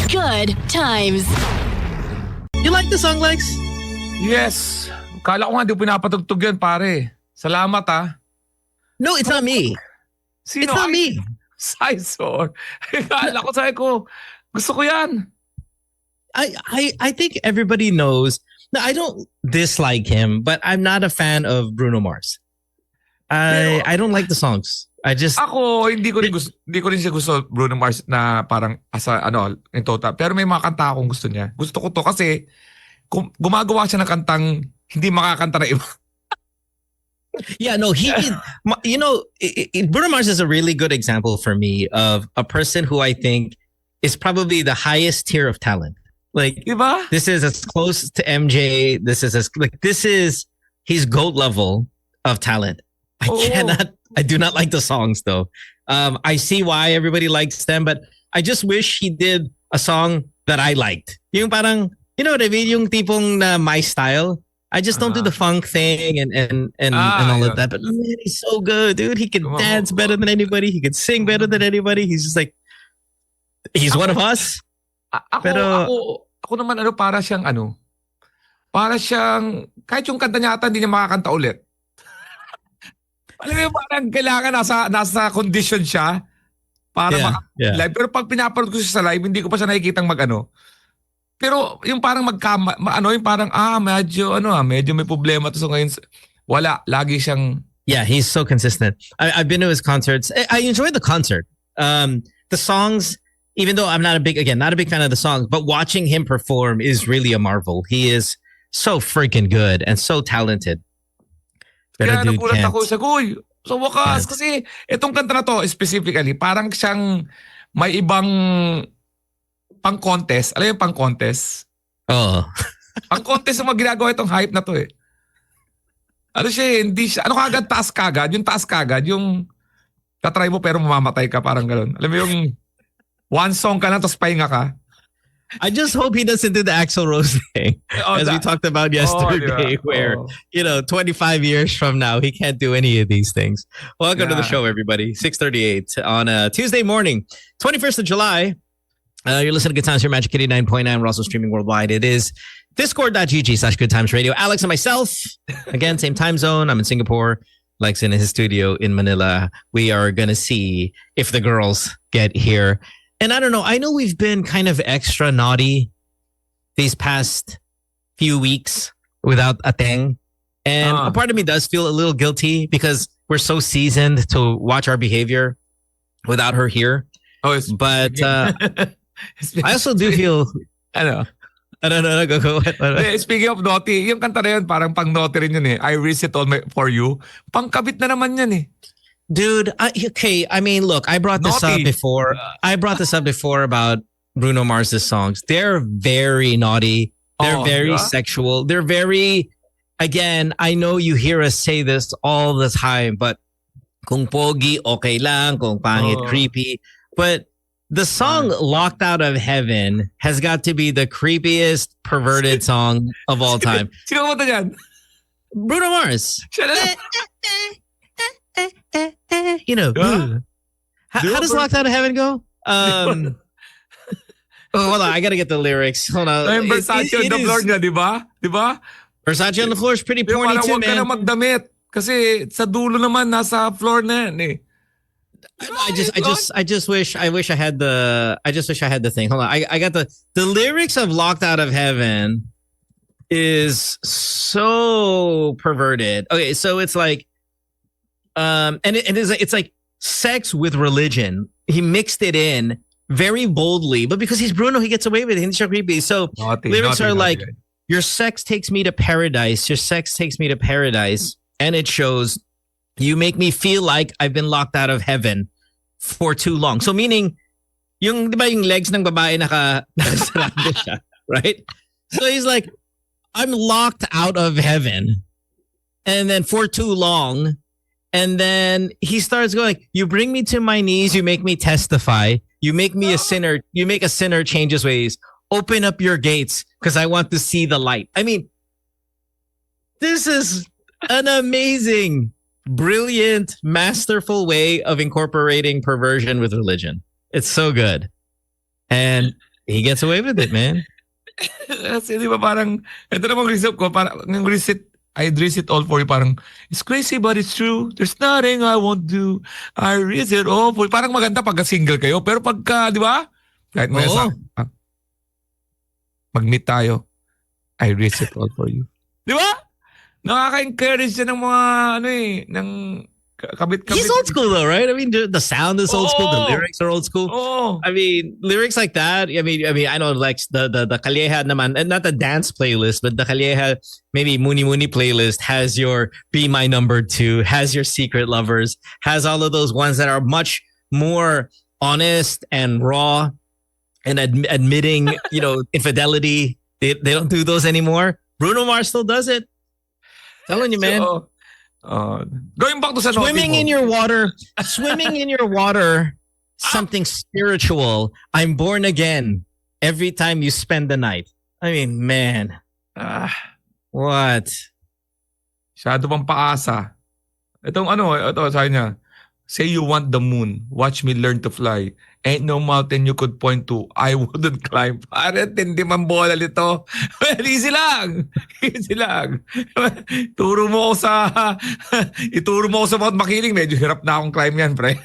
Good times. You like the song, Lex? Yes. Kala ko nga di pinapatugtog yan, pare. Salamat, ah. No, it's not me. Sino? It's not me. Sizor. Kala ko, sabi ko, gusto ko yan. I think everybody knows. No, I don't dislike him, but I'm not a fan of Bruno Mars. I don't like the songs. Ako, hindi ko rin siya gusto Bruno Mars na parang asa in total. Pero may mga kanta akong gusto niya. Gusto ko to kasi gumagawa siya ng kantang hindi makakanta na iba. Yeah, no, Bruno Mars is a really good example for me of a person who I think is probably the highest tier of talent. Like, diba? This is as close to MJ. This is his GOAT level of talent. I do not like the songs though. I see why everybody likes them, but I just wish he did a song that I liked. Yung parang, you know what I mean? Yung tipong na my style. I just don't do the funk thing and all of that. But man, he's so good, dude. He can dance better than anybody. He can sing better than anybody. He's just like, he's one of us. Ako naman para siyang kahit yung kanta niya ata hindi niya makakanta ulit. Alam mo yung parang kailangan nasa condition siya para live. Pero pag pinapanood ko siya sa live, hindi ko pa siya nakikitang Pero yung parang yung parang medyo may problema to, so ngayon wala, lagi siyang. Yeah, he's so consistent. I've been to his concerts. I enjoyed the concert. The songs, even though I'm not a big fan of the songs, but watching him perform is really a marvel. He is so freaking good and so talented. Kaya nagulat ako sa sa wakas, kasi itong kanta na to specifically, parang siyang may ibang pang-contest. Alam mo yung pang-contest? Oo. Pang-contest yung ginagawa itong hype na to eh. Hindi siya, kagad, taas kagad, yung tatry mo pero mamamatay ka, parang gano'n. Alam mo yung one song ka lang tapos pahinga ka. I just hope he doesn't do the Axl Rose thing, as we talked about yesterday, where 25 years from now he can't do any of these things. Welcome to the show, everybody. 6:38 on a Tuesday morning, 21st of July. You're listening to Good Times here, Magic Kitty 9.9. We're also streaming worldwide. It is discord.gg/Good Times Radio. Alex and myself, again, same time zone. I'm in Singapore. Lex in his studio in Manila. We are gonna see if the girls get here. And I don't know, I know we've been kind of extra naughty these past few weeks without Ateng. And a part of me does feel a little guilty because we're so seasoned to watch our behavior without her here. But I also do feel... Go. Speaking of naughty, yung kanta na yun, parang pang naughty rin yun eh. I risk it all for you. Pangkabit na naman yan eh. Dude, I mean, look, I brought this up before. I brought this up before about Bruno Mars's songs. They're very naughty. They're very sexual. They're very, again, I know you hear us say this all the time, but kung pogi, okay lang. Kung pangit, creepy. But the song Locked Out of Heaven has got to be the creepiest, perverted song of all time. Sino kumanta yan? Bruno Mars. You know, how does Locked Out of Heaven go? Hold on, I gotta get the lyrics. Hold on. Versace on the floor niya, di ba? Versace on the floor is pretty porny too, man. Huwag ka na magdamit. Kasi sa dulo naman, nasa floor na yan eh. I just wish I had the thing. Hold on. I got the lyrics of Locked Out of Heaven is so perverted. Okay, so it's like and it's like sex with religion. He mixed it in very boldly, but because he's Bruno, he gets away with it. Hindi siya creepy. So lyrics are like, your sex takes me to paradise. Your sex takes me to paradise. And it shows, you make me feel like I've been locked out of heaven for too long. So meaning, di ba yung legs ng babae nakasarado siya, right? So he's like, I'm locked out of heaven. And then for too long. And then he starts going, you bring me to my knees, you make me testify. You make me a sinner. You make a sinner change his ways. Open up your gates because I want to see the light. I mean, this is an amazing, brilliant, masterful way of incorporating perversion with religion. It's so good. And He gets away with it, man. Kasi di ba parang, ito namang result ko, parang yung I'd risk it all for you. Parang, it's crazy but it's true. There's nothing I won't do. I risk it all for you. Parang maganda pagka single kayo. Pero pagka, di ba? Kahit may mag-meet tayo. I risk it all for you. Di ba? Nakaka-encourage siya ng mga, ng kabit-kabit. He's old school though, right? I mean, the sound is old school. The lyrics are old school. Oh. I mean, lyrics like that. I mean, I know Lex, the Calleja naman, and not the dance playlist, but the Calleja, maybe Muni Muni playlist has your Be My Number 2, has your Secret Lovers, has all of those ones that are much more honest and raw and admitting, infidelity. They don't do those anymore. Bruno Mars still does it. Telling you, man. So, going back to sa swimming in your water, something spiritual. I'm born again every time you spend the night. I mean, man. What? Masyado pang paasa. Ito sabi niya, say you want the moon, watch me learn to fly. Ain't no mountain you could point to, I wouldn't climb. Parang hindi man bola nito. Easy lang. Ituro mo ko sa Mount Makiling. Medyo hirap na akong climb yan, pre.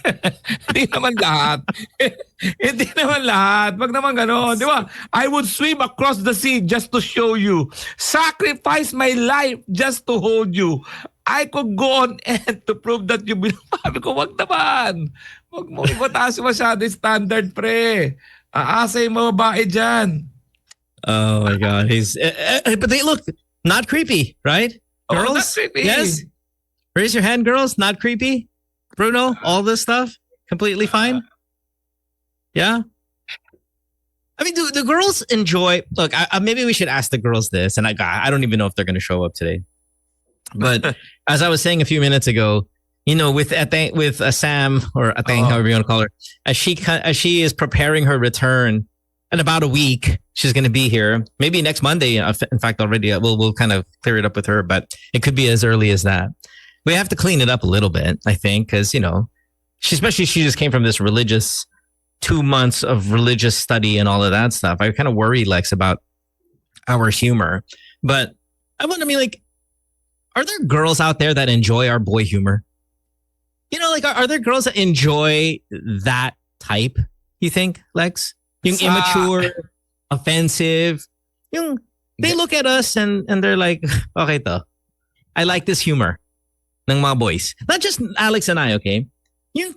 Hindi naman lahat. Wag naman gano'n. Di ba? I would swim across the sea just to show you. Sacrifice my life just to hold you. I could go on and to prove that you belong. Sabi ko, wag naman. Wag mo mataas masyado yung standard, pre. Aasa yung mga babae dyan. Oh my God. But they look not creepy, right? Girls? Not creepy. Yes? Raise your hand, girls. Not creepy? Bruno, all this stuff? Completely fine? Yeah? I mean, do the girls enjoy... Look, maybe we should ask the girls this, and I don't even know if they're going to show up today. But as I was saying a few minutes ago, with Sam or Ateng, however you want to call her, as she is preparing her return in about a week, she's going to be here. Maybe next Monday. In fact, already we'll kind of clear it up with her, but it could be as early as that. We have to clean it up a little bit, I think, because she just came from this 2 months of religious study and all of that stuff. I kind of worry, Lex, about our humor, but are there girls out there that enjoy our boy humor? Are there girls that enjoy that type, you think, Lex? Yung immature, offensive. They look at us and they're like, okay to. I like this humor ng mga boys. Not just Alex and I, okay? Yung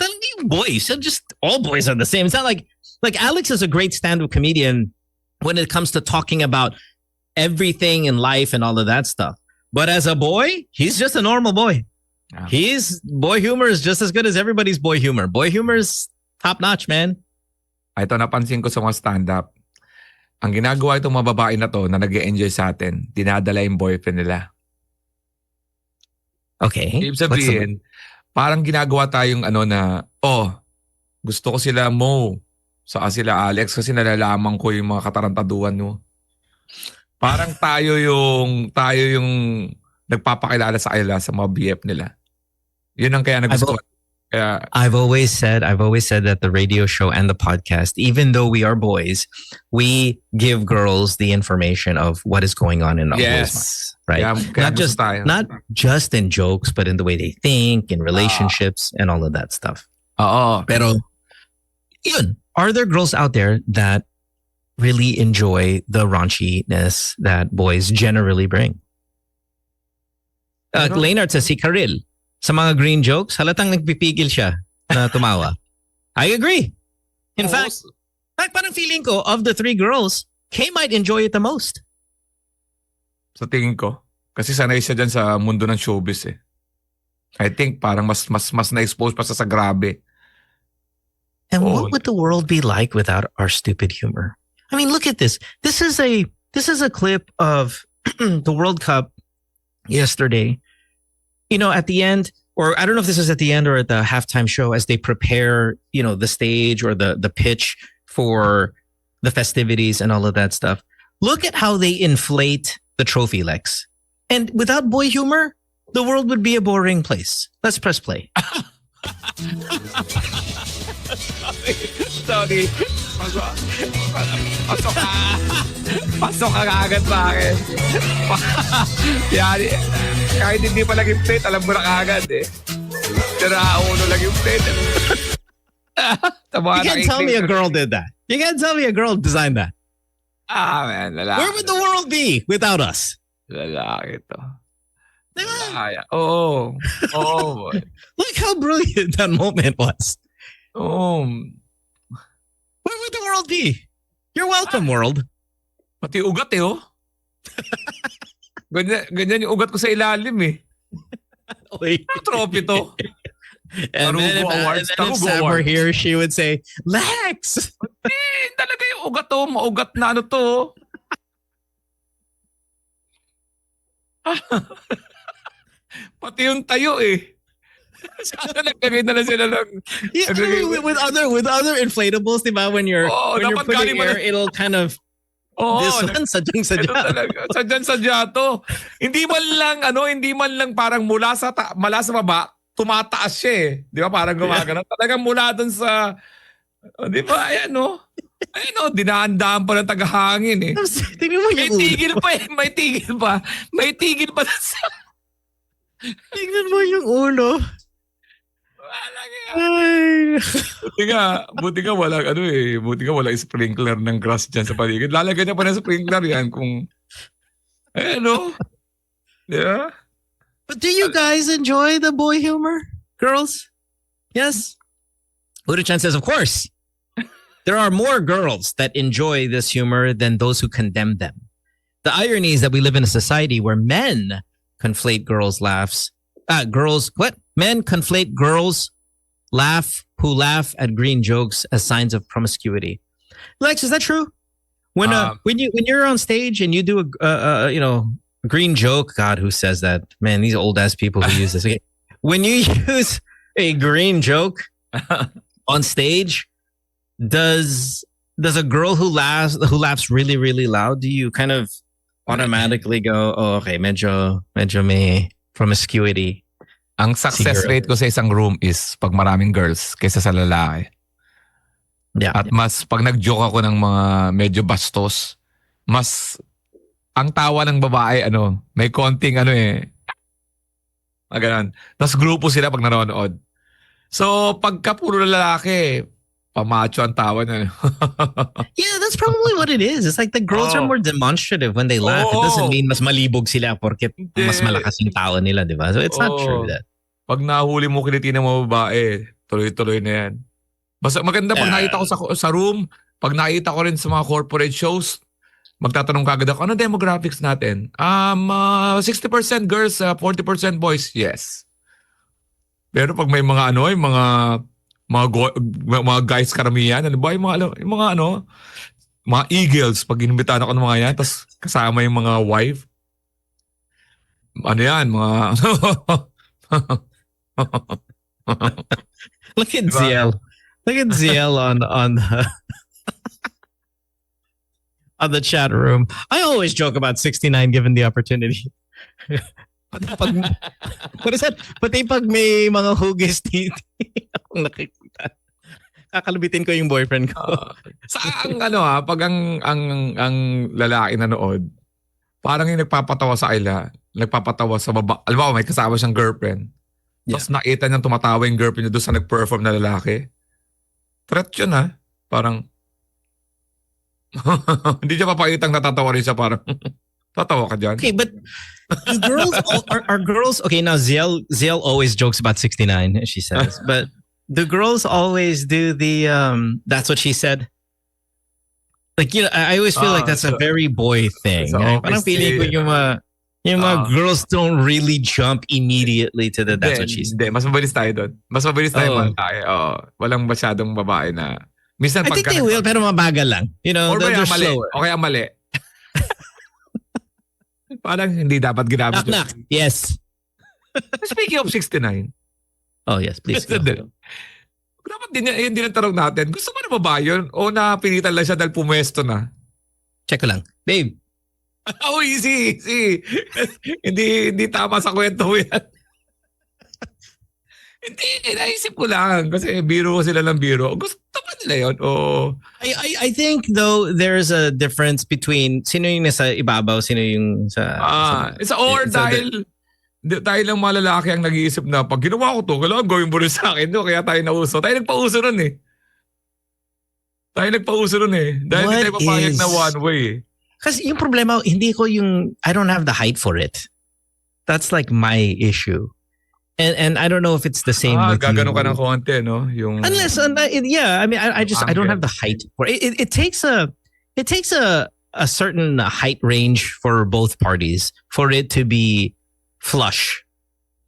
boys, just all boys are the same. It's not like Alex is a great stand-up comedian when it comes to talking about everything in life and all of that stuff. But as a boy, he's just a normal boy. Yeah. His boy humor is just as good as everybody's boy humor. Boy humor is top notch, man. Ito napansin ko sa mga stand-up. Ang ginagawa itong mga babae na to na nag-e-enjoy sa atin, dinadala yung boyfriend nila. Okay. Ibig sabihin, parang ginagawa tayong gusto ko sila Mo, saka sila Alex kasi nalalaman ko yung mga katarantaduan mo. Parang tayo yung nagpapakilala sa kanila sa mga BF nila. Yun ang kaya nagustuhan. I've always said that the radio show and the podcast, even though we are boys, we give girls the information of what is going on in our boys' minds, right? Yeah, not just in jokes, but in the way they think, in relationships, and all of that stuff. Pero, yun, are there girls out there that really enjoy the raunchiness that boys generally bring? Leonard says si Karil, sa mga green jokes, halatang nagpipigil siya na tumawa. I agree. In fact, parang feeling ko, of the 3 girls, Kay might enjoy it the most. Sa tingin ko. Kasi sanay siya dyan sa mundo ng showbiz eh. I think parang mas na-expose pa sa grabe. And what would the world be like without our stupid humor? I mean, look at this. This is a clip of the World Cup yesterday. At the end, or I don't know if this is at the end or at the halftime show, as they prepare, the stage or the pitch for the festivities and all of that stuff. Look at how they inflate the trophy, Lex. And without boy humor, the world would be a boring place. Let's press play. Sorry. Pasok ka agad sa akin. Yan, kahit hindi pa lang yung plate, alam mo na kagad eh. Tira, uno lang yung plate. You can't tell me a girl did that. You can't tell me a girl designed that. Man, lalaki. Where would the world be without us? Lalaki to. Diba? Oo. Boy. Look how brilliant that moment was. Oo. Where would the world be? You're welcome, world. Pati ugat eh, oh. Ganyan yung ugat ko sa ilalim eh. Wait. Trophy to. And then if Sam were here, she would say, Lex! Talaga yung ugat to. Maugat na ano to. Pati yung tayo eh. Sana naglagay na lang sila ng... Yeah, with other inflatables, diba? When you're putting air, it'll kind of... this one, sadyang-sadya. Sadyang-sadya to. Hindi man lang parang mula sa baba, tumataas siya eh. Di ba? Parang gumagana. Talagang mula dun sa... di ba? Ayan o. Dinaan-daan pa ng tagahangin eh. Tingnan mo May tigil pa eh. May tigil pa sa... Tingnan mo yung ulo. Ay. Buti nga walang sprinkler ng grass dyan sa paligid. Lalagyan niya pa ng sprinkler yan kung... Yeah. But do you guys enjoy the boy humor? Girls? Yes? Udo-chan says, of course. There are more girls that enjoy this humor than those who condemn them. The irony is that we live in a society where men conflate Men conflate girls who laugh at green jokes as signs of promiscuity. Lex, is that true? When you're on stage and you do a green joke, God, who says that? Man, these old ass people who use this. Okay. When you use a green joke on stage, does a girl who laughs really, really loud, do you kind of automatically go, oh, okay, medyo may promiscuity? Ang success rate ko sa isang room is pag maraming girls kaysa sa lalaki. Yeah. At mas pag nag-joke ako ng mga medyo bastos, mas ang tawa ng babae may konting ganun. Tapos grupo sila pag nanonood. So pagka puro lalaki, pamacho ang tawa na. Yeah, that's probably what it is. It's like the girls are more demonstrative when they laugh. It doesn't mean mas malibog sila porque mas malakas yung tawa nila, di ba? So it's not true that. Pag nahuli mo kiliti ng mga babae, tuloy-tuloy na yan. Basta maganda pag nakita ko sa room, pag nakita ko rin sa mga corporate shows, magtatanong kagad ako, ano demographics natin? 60% girls, 40% boys. Yes. Pero pag may mga mga guys karamihan, yung mga eagles, pag inimbitahan ako ng mga yan, tapos kasama yung mga wife, Look at Ziel. Look at Ziel on the chat room. I always joke about 69 given the opportunity. What is that? Pati pag may mga hugis dito, akong nakikita. Kakalubitin ko yung boyfriend ko. Pag ang lalaki nanood, parang yung nagpapatawa sa baba. Alam mo, may kasama siyang girlfriend. Yeah. Tapos nakita niyang tumatawa yung girlfriend niya doon sa nag-perform na lalaki. Threat yun ha. Parang, hindi siya papakitang natatawa rin siya. Parang, tatawa ka dyan. Okay, but do girls are girls okay? Now Ziel always jokes about 69, she says, but do girls always do the that's what she said? Like, I always feel like that's a very boy thing. Parang feeling ko yung mga girls don't really jump immediately to the that's what she said. Hindi, mas mabilis tayo doon. Mas mabilis tayo malaki. Walang masyadong babae na minsan I think they will, pero mabagal lang. Or they're mali. slower. Okay, ang mali. Parang hindi dapat ginamit. Knock. Yes. Speaking of 69. Oh, yes, please. Dapat din ang tanong natin. Gusto mo na ba yun? O napilitan lang siya dahil pumesto na? Check ko lang. Babe. Oh, easy. hindi tama sa kwento mo yan. Hindi, naisip ko lang. Kasi biro sila ng biro. Gusto ba nila yun? Oo. I think though there's a difference between sino yung nasa ibabaw, sino yung Isa or dahil lang mga lalaki ang nag-iisip na pag ginawa ko to, kailangan gawin mo rin sa akin. No? Kaya tayo nauso. Tayo nagpauso nun eh. Dahil hindi tayo papayag na one way eh. Kasi yung problema, I don't have the height for it. That's like my issue. And I don't know if it's the same with gagano you. ka ng konti, no? Yung Unless, yeah, I mean, I don't have the height for it. It takes a certain height range for both parties for it to be flush.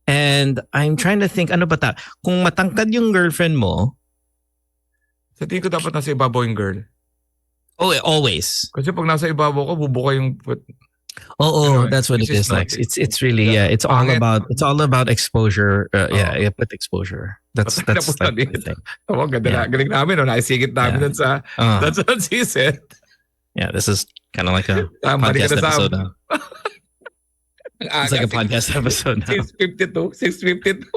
And I'm trying to think, ano ba ta? Kung matangkad yung girlfriend mo, sa tingin ko dapat nasa ibabaw yung girl. oh, always. Kasi pag nasa ibabaw ko, bubuka yung That's what it is like. It's really it's all about exposure. With exposure. That's the thing. Galing namin, no? Naisigit namin sa that's what she said. Yeah, this is kind of like a podcast episode now. It's like a podcast episode now. 652.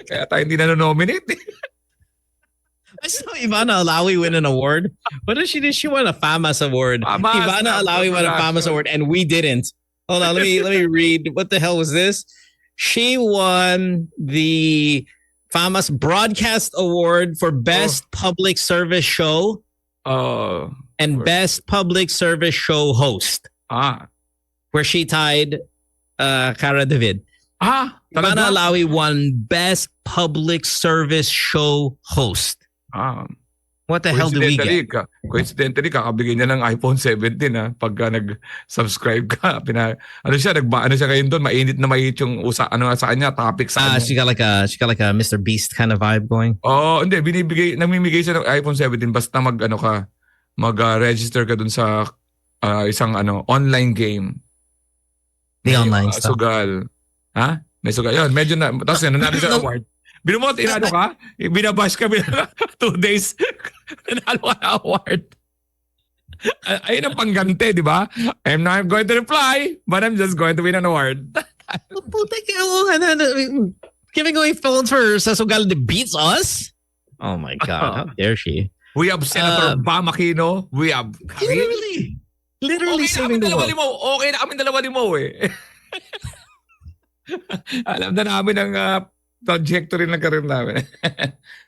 Kaya tayo hindi na-nominate. I saw Ivana Alawi win an award. What did she do? She won a FAMAS award. Ivana Alawi won a FAMAS award, and we didn't. Hold on, let me read. What the hell was this? She won the FAMAS Broadcast Award for Best Public Service Show and Best Public Service Show Host. Where she tied Cara David. Ivana Alawi won Best Public Service Show Host. What the hell do we get? Coincidentally, kakabigay niya ng iPhone 17 pagka nag-subscribe ka. Ano siya ngayon doon, mainit yung sa kanya, topic sa kanya. She got like a Mr. Beast kind of vibe going. Hindi, namimigay siya ng iPhone 17 basta mag-register ka doon sa isang online game. The online stuff. Sugal. May sugal. Yun, medyo na, tapos nanalo sa award. Binumot, ka? Binabash ka 2 days. Nanalo ka na award. Ayun ang pangganti, di ba? I'm not going to reply, but I'm just going to win an award. Giving away phones for Sasugal that beats us? Oh my God, how dare she? We have Senator Bam Aquino. We have... Literally saving the world. Okay na kami dalawa ni Mo eh. Alam na namin ang trajectory ng career namin.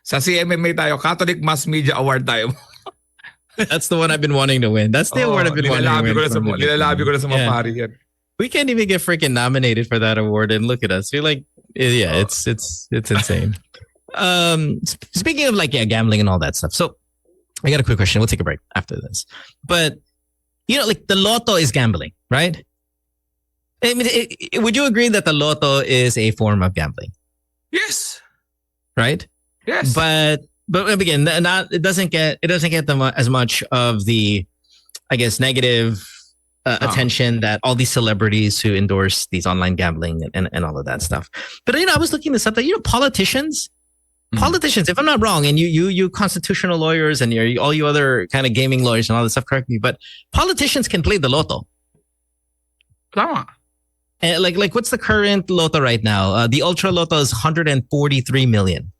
Sa CMMA tayo, Catholic Mass Media Award tayo. That's the one I've been wanting to win. That's the award I've been wanting to win. Nilalabi ko na sa mga pari yan. We can't even get freaking nominated for that award, and look at us. We're like, it's insane. Speaking of gambling and all that stuff. So I got a quick question. We'll take a break after this. But the lotto is gambling, right? I mean, would you agree that the lotto is a form of gambling? Yes. Right? Yes. But again, it doesn't get as much of the, I guess, negative attention that all these celebrities who endorse these online gambling and all of that stuff. But I was looking this up that politicians, if I'm not wrong, and you constitutional lawyers and all you other kind of gaming lawyers and all this stuff, correct me, but politicians can play the lotto. Tama. And what's the current lotto right now? The Ultra Lotto is 143 million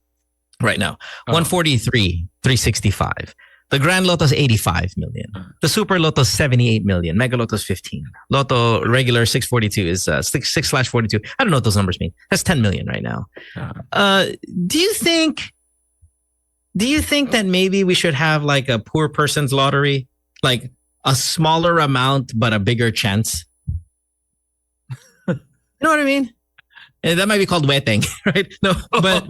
right now. 143, 365. The Grand Lotto is 85 million. The Super Lotto is 78 million. Mega Lotto is 15. Lotto regular 642 is 6/42. I don't know what those numbers mean. That's 10 million right now. Do you think that maybe we should have a poor person's lottery? Like a smaller amount but a bigger chance? You know what I mean? And that might be called wetting, right? No, but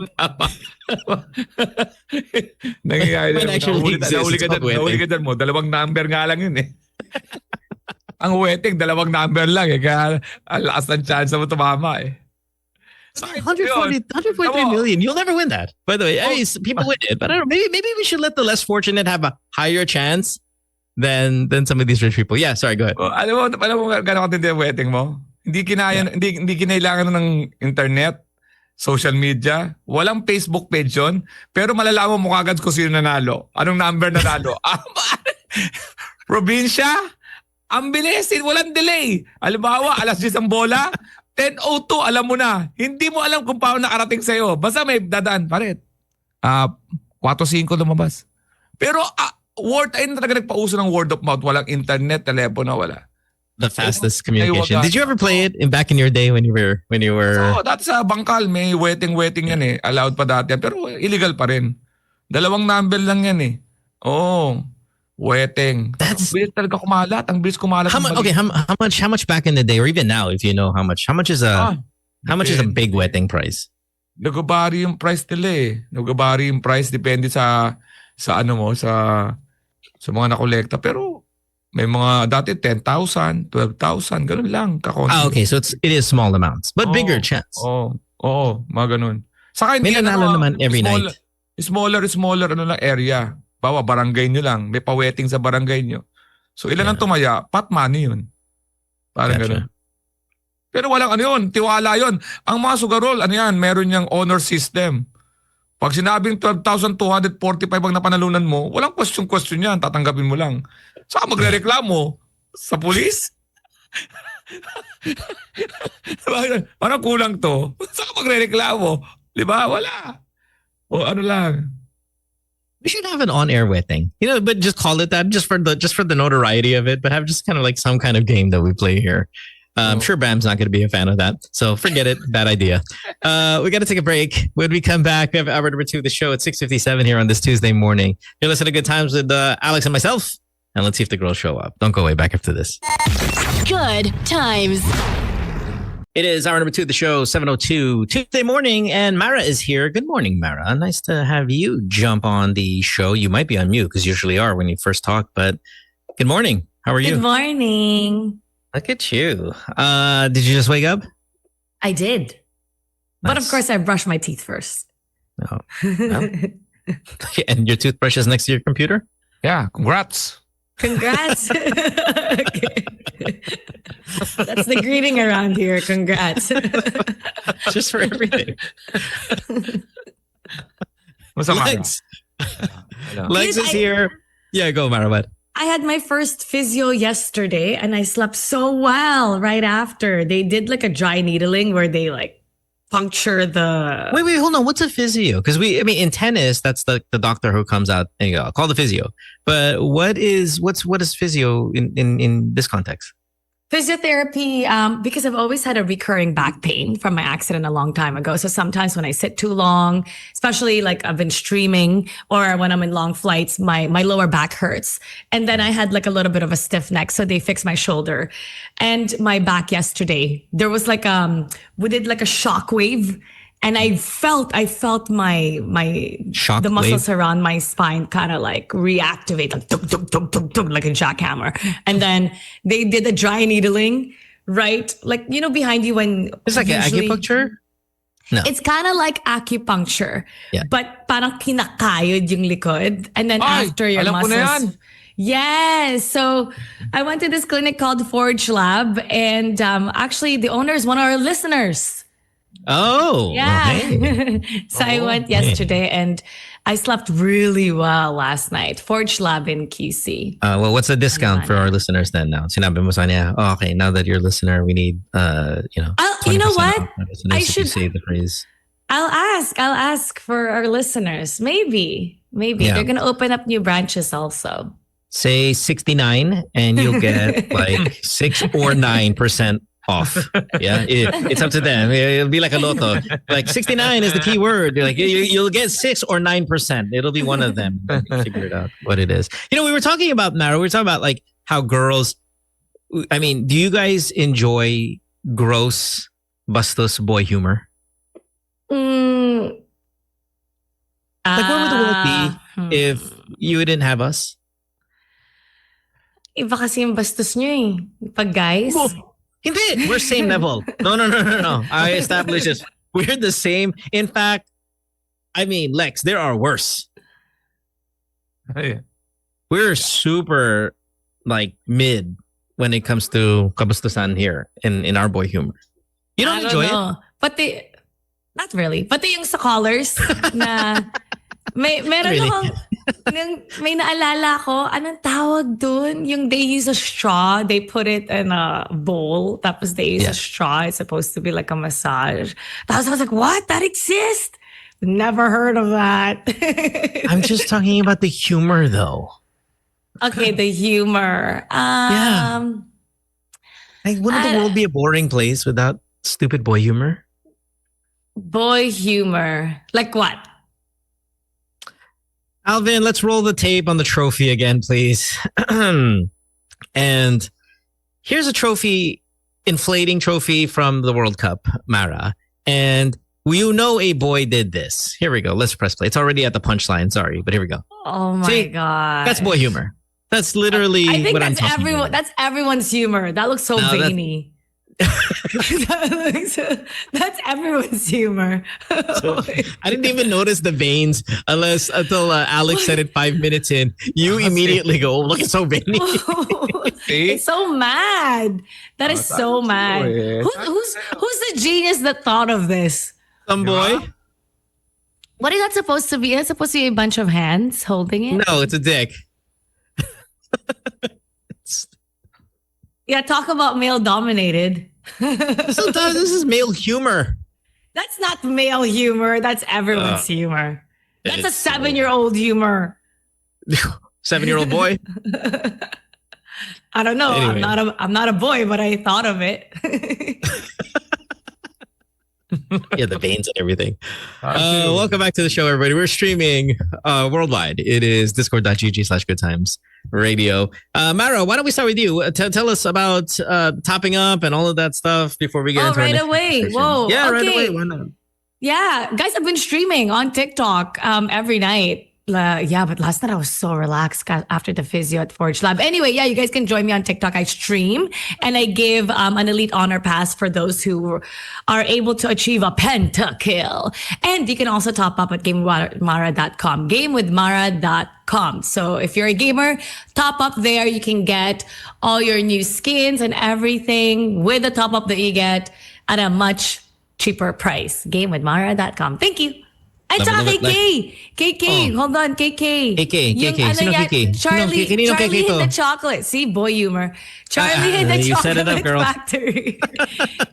nangyayari. Nahuli ka dyan mo. Dalawang number nga lang yun eh. Ang wetting, dalawang number lang eh. Kaya ang lakas ng chance mo tumama eh. 143 million. You'll never win that. By the way, I mean, people win it, but I don't know. Maybe we should let the less fortunate have a higher chance than some of these rich people. Yeah, sorry, go ahead. Alam mo gano'ng katindi ang wetting mo? Hindi kinailangan ng internet, social media, walang Facebook page yun, pero malalaman mo kagad kung sino nanalo. Anong number nanalo? Probinsya, ang bilis, walang delay. Halimbawa, 10:00 ang bola, 10:02, alam mo na. Hindi mo alam kung paano nakarating sa'yo. Basta may dadaan, paret. 4-5 lumabas. Pero ayun talaga nagpauso ng word of mouth. Walang internet, telepono, wala. The fastest communication. Did you ever play it back in your day when you were? So, dati sa Bangkal, may wetting yan eh. Allowed pa dati yan. Pero illegal pa rin. 2 number lang yan eh. Oo. Wetting. Ang bilis talaga kumalat. Ang bilis kumalat. How much back in the day, or even now, if you know how much is a big wetting price? Nag-vary yung price nila eh. Nag-vary yung price depende sa mga nakolekta. Pero may mga dati 10,000, 12,000, ganun lang. Okay. So it is small amounts, but bigger chance. Oo, mga ganun. Saka may nanalo naman every night. Smaller area. Bawa, barangay nyo lang. May pa-wetting sa barangay nyo. So ilan ang tumaya? Pot money yun. Parang ganun. Pero walang yun. Tiwala yun. Ang mga sugarol, meron niyang honor system. Pag sinabing 12,245 ang napanalunan mo, walang question yan. Tatanggapin mo lang. Saka magre-reklamo sa pulis? Parang kulang to. Saka magre-reklamo? Diba? Wala. O ano lang. We should have an on-air wetting, but just call it that, just for the notoriety of it. But have just kind of like some kind of game that we play here. I'm sure Bam's not going to be a fan of that, so forget it. Bad idea. We got to take a break. When we come back, we have hour number 2 of the show at 6:57 here on this Tuesday morning. You're listening to Good Times with Alex and myself, and let's see if the girls show up. Don't go away. Back after this. Good Times. It is hour number 2 of the show, 7:02 Tuesday morning, and Mara is here. Good morning, Mara. Nice to have you jump on the show. You might be on mute because you usually are when you first talk, but good morning. How are you? Good morning. Look at you. Did you just wake up? I did. Nice. But of course, I brushed my teeth first. Oh. Well. And your toothbrush is next to your computer? Yeah, congrats. Congrats. Okay. That's the greeting around here. Congrats. Just for everything. Lex. Lex is here. Yeah, go, Mara. I had my first physio yesterday and I slept so well right after. They did like a dry needling where they like puncture the... Wait, hold on. What's a physio? Because in tennis, that's the doctor who comes out and you go, I'll call the physio. But what is physio in this context? Physiotherapy, because I've always had a recurring back pain from my accident a long time ago. So sometimes when I sit too long, especially like I've been streaming or when I'm in long flights, my lower back hurts. And then I had like a little bit of a stiff neck. So they fixed my shoulder and my back yesterday. There was like, we did like a shock wave. And I felt my shock the muscles wave? around my spine kind of like reactivate, like tuk, tuk, tuk, tuk, tuk, like a jackhammer. And then they did a dry needling, right? Like behind you when it's like acupuncture. No, it's kind of like acupuncture, but parang kinakayod yung likod, and then after your muscles. Yes. So I went to this clinic called Forge Lab, and actually the owner is one of our listeners. Oh, yeah. Okay. So I went yesterday and I slept really well last night. Forge Lab in QC. Well, what's the discount for our listeners then now? Sinabi mo sa niya, okay, now that you're a listener, we need, you know what? I should say the phrase. I'll ask for our listeners. Maybe they're going to open up new branches also. Say 69 and you'll get like 6 or 9% off. Yeah, it's up to them. It'll be like a lotto. Like 69 is the key word. Like you'll get 6 or 9%. It'll be one of them. Figure it out what it is. We were talking about, Mara, we were talking about like how girls, do you guys enjoy gross bastos boy humor? Like where would the world be if you didn't have us? Iba kasi yung bastos nyo eh. Pag guys. Hindi. We're same level. No. I established this. We're the same. In fact, Lex, there are worse. Hey. We're super like mid when it comes to kabastusan here in our boy humor. You don't enjoy it? But not really. Pati yung sa callers na Meron Really? may naalala ko, anong tawag dun? Yung they use a straw, they put it in a bowl, tapos they use a straw. It's supposed to be like a massage. Tapos I was like, what? That exists? Never heard of that. I'm just talking about the humor, though. Okay, the humor. Like, wouldn't the world be a boring place without stupid boy humor? Boy humor. Like what? Alvin, let's roll the tape on the trophy again, please. And here's a trophy, inflating trophy from the World Cup, Mara. And you know a boy did this. Here we go. Let's press play. It's already at the punchline. Sorry, but here we go. Oh my See, God. That's boy humor. That's literally I think what I'm talking about. That's everyone's humor. That looks so veiny. That's everyone's humor. So, I didn't even notice the veins until Alex said it 5 minutes in. You immediately go, oh, look, it's so veiny. It's so mad. That is so mad. Who's the genius that thought of this? Some boy? What is that supposed to be? Is it supposed to be a bunch of hands holding it? No, it's a dick. Yeah, talk about male dominated. Sometimes this is male humor. That's not male humor. That's everyone's humor. That's a 7-year-old humor. 7-year-old boy? I don't know. Anyway. I'm not a boy, but I thought of it. Yeah, the veins and everything. Welcome back to the show, everybody. We're streaming worldwide. It is discord.gg/goodtimesradio. Mara, why don't we start with you? Tell us about topping up and all of that stuff before we get into our right next away. conversation. Whoa. Yeah, right Okay. away. Why not? Yeah, guys, I've been streaming on TikTok every night. But last night I was so relaxed after the physio at Forge Lab. Anyway, yeah, you guys can join me on TikTok. I stream and I give an elite honor pass for those who are able to achieve a pentakill. And you can also top up at gamewithmara.com. Gamewithmara.com. So if you're a gamer, top up there. You can get all your new skins and everything with the top up that you get at a much cheaper price. Gamewithmara.com. Thank you. Ay, tsaka Love it. KK. Hold on, KK. KK. Sino yan, KK? Charlie, Sinong Charlie KK to? hit the chocolate. See, boy humor. Charlie hit the you set it chocolate up, girl. factory.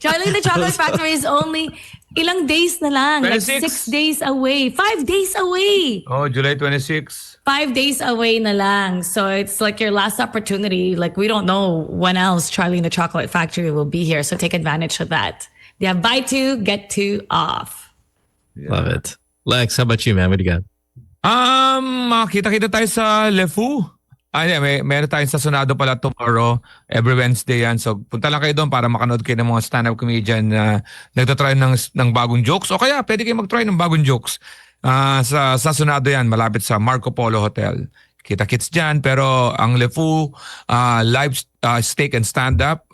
Charlie hit the chocolate factory is only ilang days na lang. Like 26. 6 days away. 5 days away. Oh, July 26. 5 days away na lang. So it's like your last opportunity. Like we don't know when else Charlie in the Chocolate Factory will be here. So take advantage of that. Yeah, buy 2, get 2 off. Love it. Lex, how about you, man? What do you got? Makita-kita tayo sa LeFou. Meron tayong sasonado pala tomorrow. Every Wednesday yan. So punta lang kayo doon para makanood kayo ng mga stand-up comedian na nagtatry ng bagong jokes. O kaya pwede kayo mag-try ng bagong jokes. Sa sasonado yan, malapit sa Marco Polo Hotel. Kita-kits dyan. Pero ang LeFou live steak and stand-up,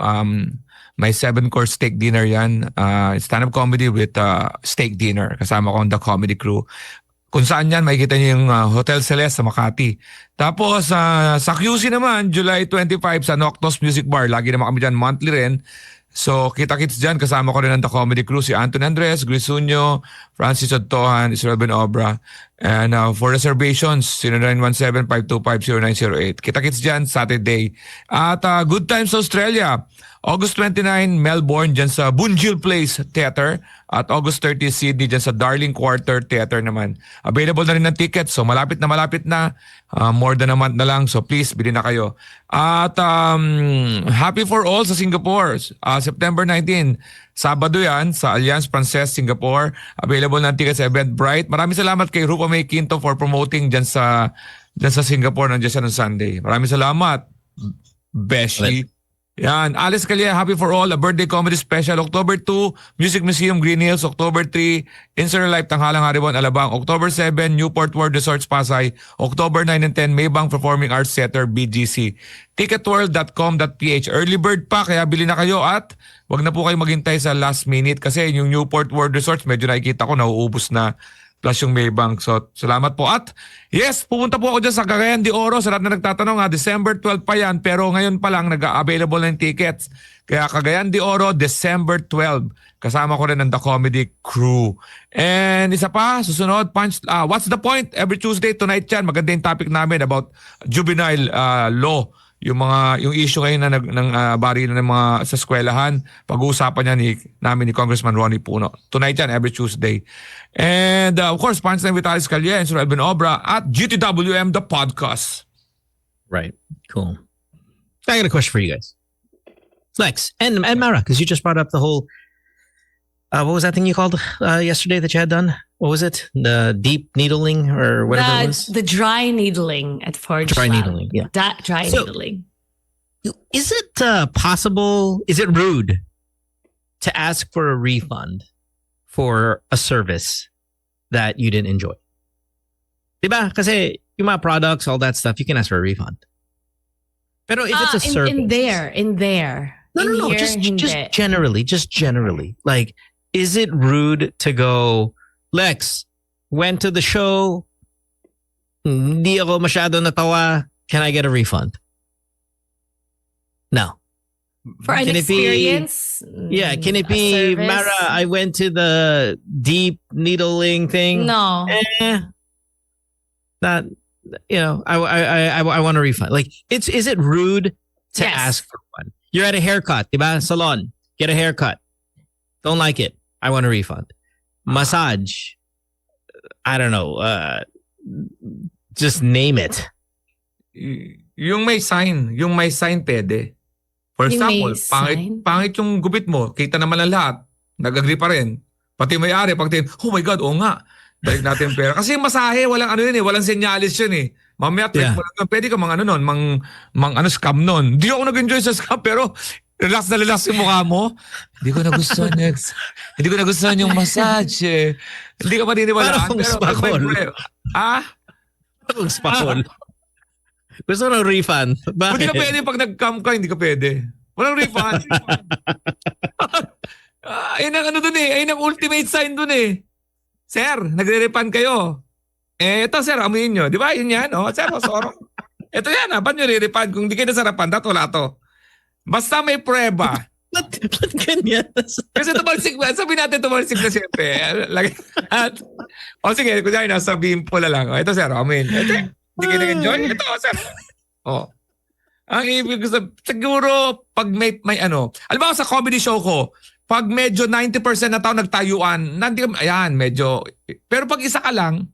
may 7-course steak dinner yan. Stand-up comedy with steak dinner. Kasama ko ang The Comedy Crew. Kung saan yan, makikita niyo yung Hotel Celeste sa Makati. Tapos sa QC naman, July 25 sa Noctos Music Bar. Lagi naman kami dyan, monthly rin. So kita-kits dyan, kasama ko rin ang The Comedy Crew, si Anton Andres, Grisuño, Francis Odtohan, Israel Benobra. And for reservations, 0917-525-0908. Kita-kits dyan, Saturday. At Good Times Australia, August 29, Melbourne, dyan sa Bunjil Place Theater. At August 30, Sydney, dyan sa Darling Quarter Theater naman. Available na rin ng tickets. So malapit na. More than a month na lang. So please, bilhin na kayo. At Happy for All sa Singapore. September 19, Sabado yan sa Alliance Francaise, Singapore. Available na tickets sa Eventbrite. Maraming salamat kay Rupa May Quinto for promoting dyan sa Singapore. Nandiyan siya ng Sunday. Maraming salamat. Beshi. Yan, Alice Calya, Happy for All, a birthday comedy special. October 2, Music Museum, Green Hills. October 3, Insular Life, Tanghalang Haribon, Alabang. October 7, Newport World Resorts, Pasay. October 9 and 10, Maybang Performing Arts Theater, BGC. Ticketworld.com.ph. Early bird pa, kaya bili na kayo at wag na po kayo maghintay sa last minute kasi yung Newport World Resorts, medyo nakikita ko, nauubos na. plus yung Maybank. So, salamat po. At yes, pupunta po ako dyan sa Cagayan de Oro. Sa lahat na nagtatanong, December 12 pa yan. Pero ngayon pa lang, nag-available na yung tickets. Kaya Cagayan de Oro, December 12. Kasama ko rin ang The Comedy Crew. And isa pa, susunod, What's the Point? Every Tuesday, tonight yan. Maganda yung topic namin about juvenile law. Yung issue ngayon na ng barilan ng mga sa eskwelahan, pag-uusapan niya namin ni Congressman Ronnie Puno. Tonight yan, every Tuesday. And of course, Punchline with Alex Calye and Sir Edwin Obra at GTWM, the podcast. Right. Cool. I got a question for you guys. Lex and Mara, because you just brought up the whole, what was that thing you called yesterday that you had done? What was it? The deep needling or whatever it was? The dry needling at Forge Dry Lab. needling, yeah. Dry needling. Is it possible, is it rude to ask for a refund for a service that you didn't enjoy? Diba? Kasi yung mga products, all that stuff, you can ask for a refund. Pero if it's a service. In there. No. Just generally. Like, is it rude to go, Lex, went to the show, hindi ako masyado natawa, can I get a refund? No. For an experience? Can it be, Mara, I went to the deep needling thing? No. Not, I want a refund. Like, is it rude to ask for one? You're at a haircut, diba? Salon, get a haircut. Don't like it. I want a refund. Massage. I don't know. Just name it. Yung may sign pwede. For example, pangit yung gupit mo, kita naman ang lahat, nag-agree pa rin. Pati may-ari, pag oh my God, oo nga, balik natin pera. Kasi yung masahe, walang walang senyalis yun eh. Mamaya, pwede ka scam nun. Di ako nag-enjoy sa scam, pero relax na relax yung mukha mo. Hindi ko nagustuhan yung massage eh. Hindi ka maniniwalaan. Parang spakol. Parang spakol. Gusto ng refund. Bakit? Hindi ka pwede pag nag-cam ka, hindi ka pwede. Walang refund. Ayun ang dun eh. Ayun ang ultimate sign dun eh. Sir, nagre-refund kayo. Ito sir, amuin nyo. Di ba? Yun yan. Sir, sorry. Ito yan. Ba't nyo re-refund? Kung di kayo nasarapan, wala to. Basta may prueba. Ba't ganyan? Kasi tumalsik, sabi natin tumalsik na siyempre. Sige, kunyari nasabihin po na lang. Ito sir, amuin. Ito, hindi kayo nag-enjoy? Ito sir. Ang ibig ko siguro, pag may alam mo sa comedy show ko, pag medyo 90% na tao nagtayuan, medyo, pero pag isa ka lang,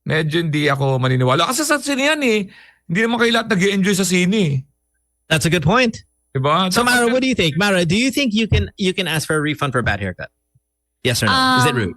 medyo hindi ako maniniwala. Kasi sa sine yan hindi naman kayo lahat nag-enjoy sa sine. That's a good point. Diba? So Mara, what do you think? Mara, do you think you can ask for a refund for a bad haircut? Yes or no? Is it rude?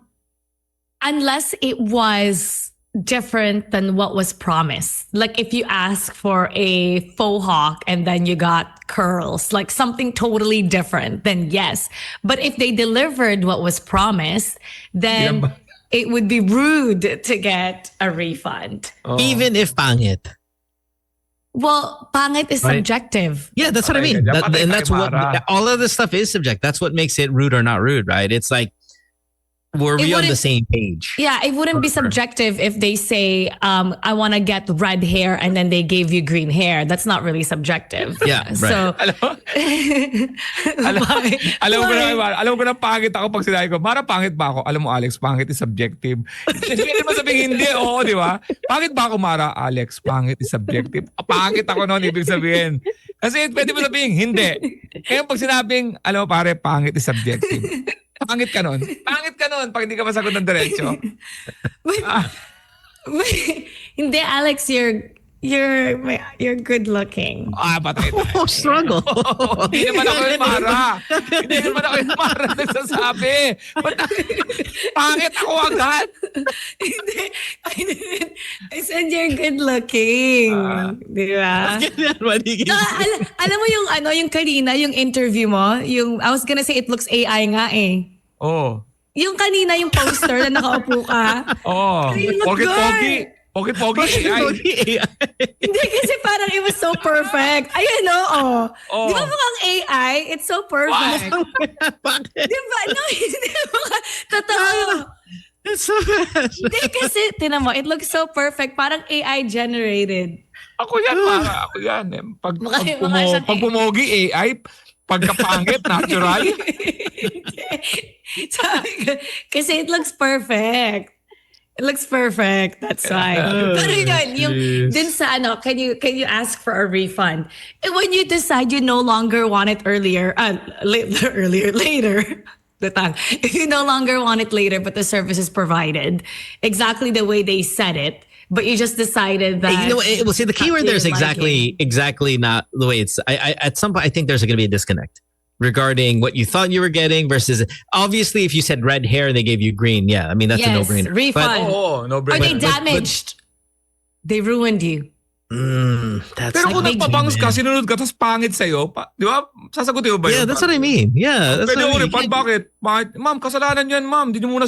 Unless it was different than what was promised. Like if you ask for a faux hawk and then you got curls, like something totally different, then yes. But if they delivered what was promised, then it would be rude to get a refund. Even if pangit. Well, pangit is subjective. Yeah, that's what I mean. And that's what all of this stuff is subject. That's what makes it rude or not rude, right? It's like, were we on the same page? Yeah, it wouldn't be subjective if they say, I want to get red hair and then they gave you green hair. That's not really subjective. Yeah, right. So, alam ko na pangit ako pag sinabi ko, Mara, pangit ba ako? Alam mo, Alex, pangit is subjective. Hindi naman sabihin hindi. Oo, di ba? Pangit ba ako, Mara? Alex, pangit is subjective. Pangit ako noon, ibig sabihin. Kasi pwede mo sabihin, hindi. Kaya pag sinabing, alam mo pare, pangit is subjective. Pangit ka nun. Pangit ka nun pag hindi ka masagot ng diretso. Hindi, Alex, you're good looking. Patay tayo. Oh, struggle. Hindi naman ako yung Mara. Hindi naman ako yung Mara nagsasabi. Pangit ako agad. Hindi. I said you're good looking. Di ba? Alam mo yung kanina, yung interview mo, I was gonna say it looks AI nga eh. Oh. Yung kanina, yung poster na nakaupo ka. Oh. Pogi-pogi. AI. Hindi kasi parang it was so perfect. Ayun, Di ba mukhang AI? It's so perfect. Bakit? Di ba? No, hindi. Totoo. It's so bad. Hindi kasi, tinan mo, it looks so perfect. Parang AI generated. Ako yan, ako yan. Pag Mukha pag pumogi, AI. Pagkapangit, natural. Sabi ko, kasi it looks perfect. It looks perfect. That's why. Pero yun, yung din sa can you ask for a refund? And when you decide you no longer want it later. If you no longer want it later, but the service is provided exactly the way they said it, but you just decided that. Hey, well, see, the keyword there is exactly not the way it's. I at some point I think there's going to be a disconnect regarding what you thought you were getting versus obviously if you said red hair and they gave you green, yeah, I mean that's a no-brainer. Refund. No-brainer. Or they damaged. They ruined you. That's Pero like kung nagpabangs ka, sinunod ka, tapos pangit sa'yo, di ba? Sasagutin mo ba yun? yeah, that's what I mean. Yeah, that's Pwede what I mo mean. refund, bakit? Ma'am, kasalanan yan, ma'am. Di nyo muna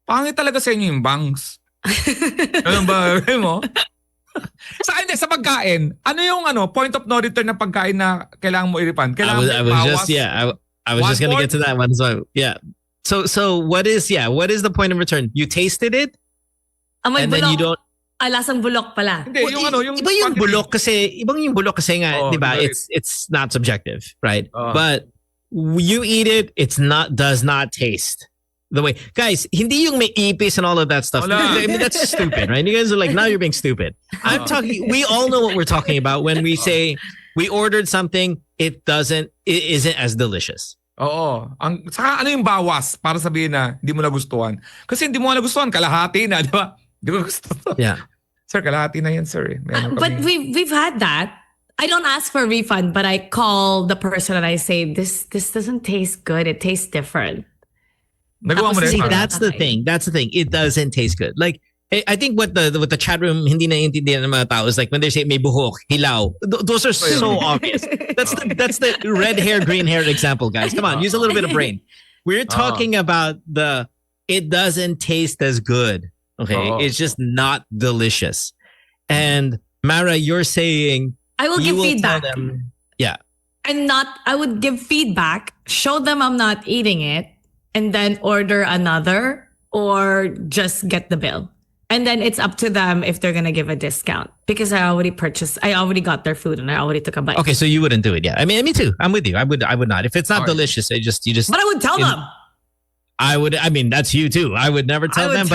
pangit talaga sa inyo yung bangs. Ganun ba? Mo? Sa pagkain, ano yung point of no return na pagkain na kailangan mo i-refund? Kailangan I was just gonna get to that one. So yeah. So what is the point of return? You tasted it Amoy and then you don't. lasang bulok pala. Hindi, yung yung Iba yung bulok kasi nga, di ba? right. It's not subjective, right? Oh. But you eat it, does not taste the way. Guys, hindi yung may ipis and all of that stuff. Wala. I mean, that's stupid, right? You guys are like, now you're being stupid. I'm talking, we all know what we're talking about when we say we ordered something, it isn't as delicious. Oo. Saka ano yung bawas para sabihin na hindi mo nagustuhan? Kasi hindi mo nagustuhan, kalahati na, di ba? Di ko gusto. Yeah. Sir, kalahati na yan, sir. But we've had that. I don't ask for a refund, but I call the person and I say, this doesn't taste good. It tastes different. Nagawa mo na See, yun. that's the thing. It doesn't taste good. Like, I think what the chat room hindi naiintindihan ng mga tao is like when they say may buhok, hilaw. Those are so obvious. That's the red hair, green hair example, guys. Come on, use a little bit of brain. We're talking about it doesn't taste as good. Okay, it's just not delicious. And Mara, you're saying I will give feedback. Yeah. I would give feedback, show them I'm not eating it, and then order another or just get the bill. And then it's up to them if they're going to give a discount because I already got their food and I already took a bite. Okay, so you wouldn't do it. Yeah. I mean, me too. I'm with you. I would not. If it's not delicious, you just But I would tell them. I mean, that's you too. I would never tell them.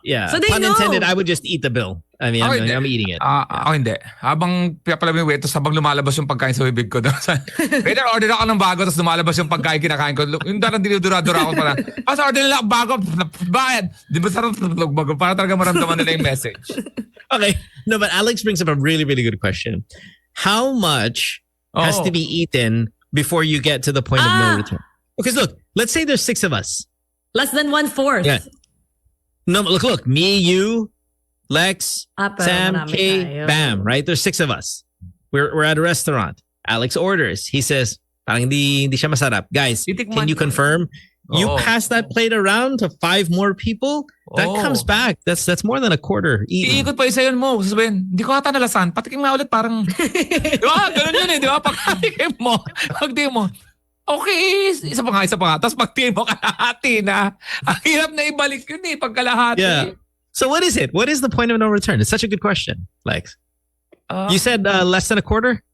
Yeah. So they pun know. intended, I would just eat the bill. I mean, I'm eating it. Ako hindi. Habang pinapalamin yung waitress, habang lumalabas yung pagkain sa bibig ko. Waiter, order ako ng bago, tapos lumalabas yung pagkain kinakain ko. Yung darang dinidura-dura ako para, order nila ako bago, bayad. Di ba sarap bago? Para talaga maramdaman nila yung message. Okay. No, but Alex brings up a really, really good question. How much has to be eaten before you get to the point of no return? Because look, let's say there's 6 of us. Less than 1/4. Yeah. No, look, me, you, Lex, Sam, marami Kay, tayo. Bam, right? There's 6 of us. We're at a restaurant. Alex orders. He says, parang hindi siya masarap. Guys, Titikman can you ko. confirm? You Oo. pass that plate around to 5 more people? That Oo. comes back. That's more than a quarter eaten. Iikot pa isa yun mo. Sabihin, hindi ko ata nalasan. Patikim nga ulit parang, di ba? Ganun yun eh. Di ba? Pagkatikim mo, okay, isa pa nga. Tapos pagtingin mo kalahati na, ang hirap na ibalik yun eh, pagkalahati. Yeah. So what is it? What is the point of no return? It's such a good question, Lex. You said less than a quarter?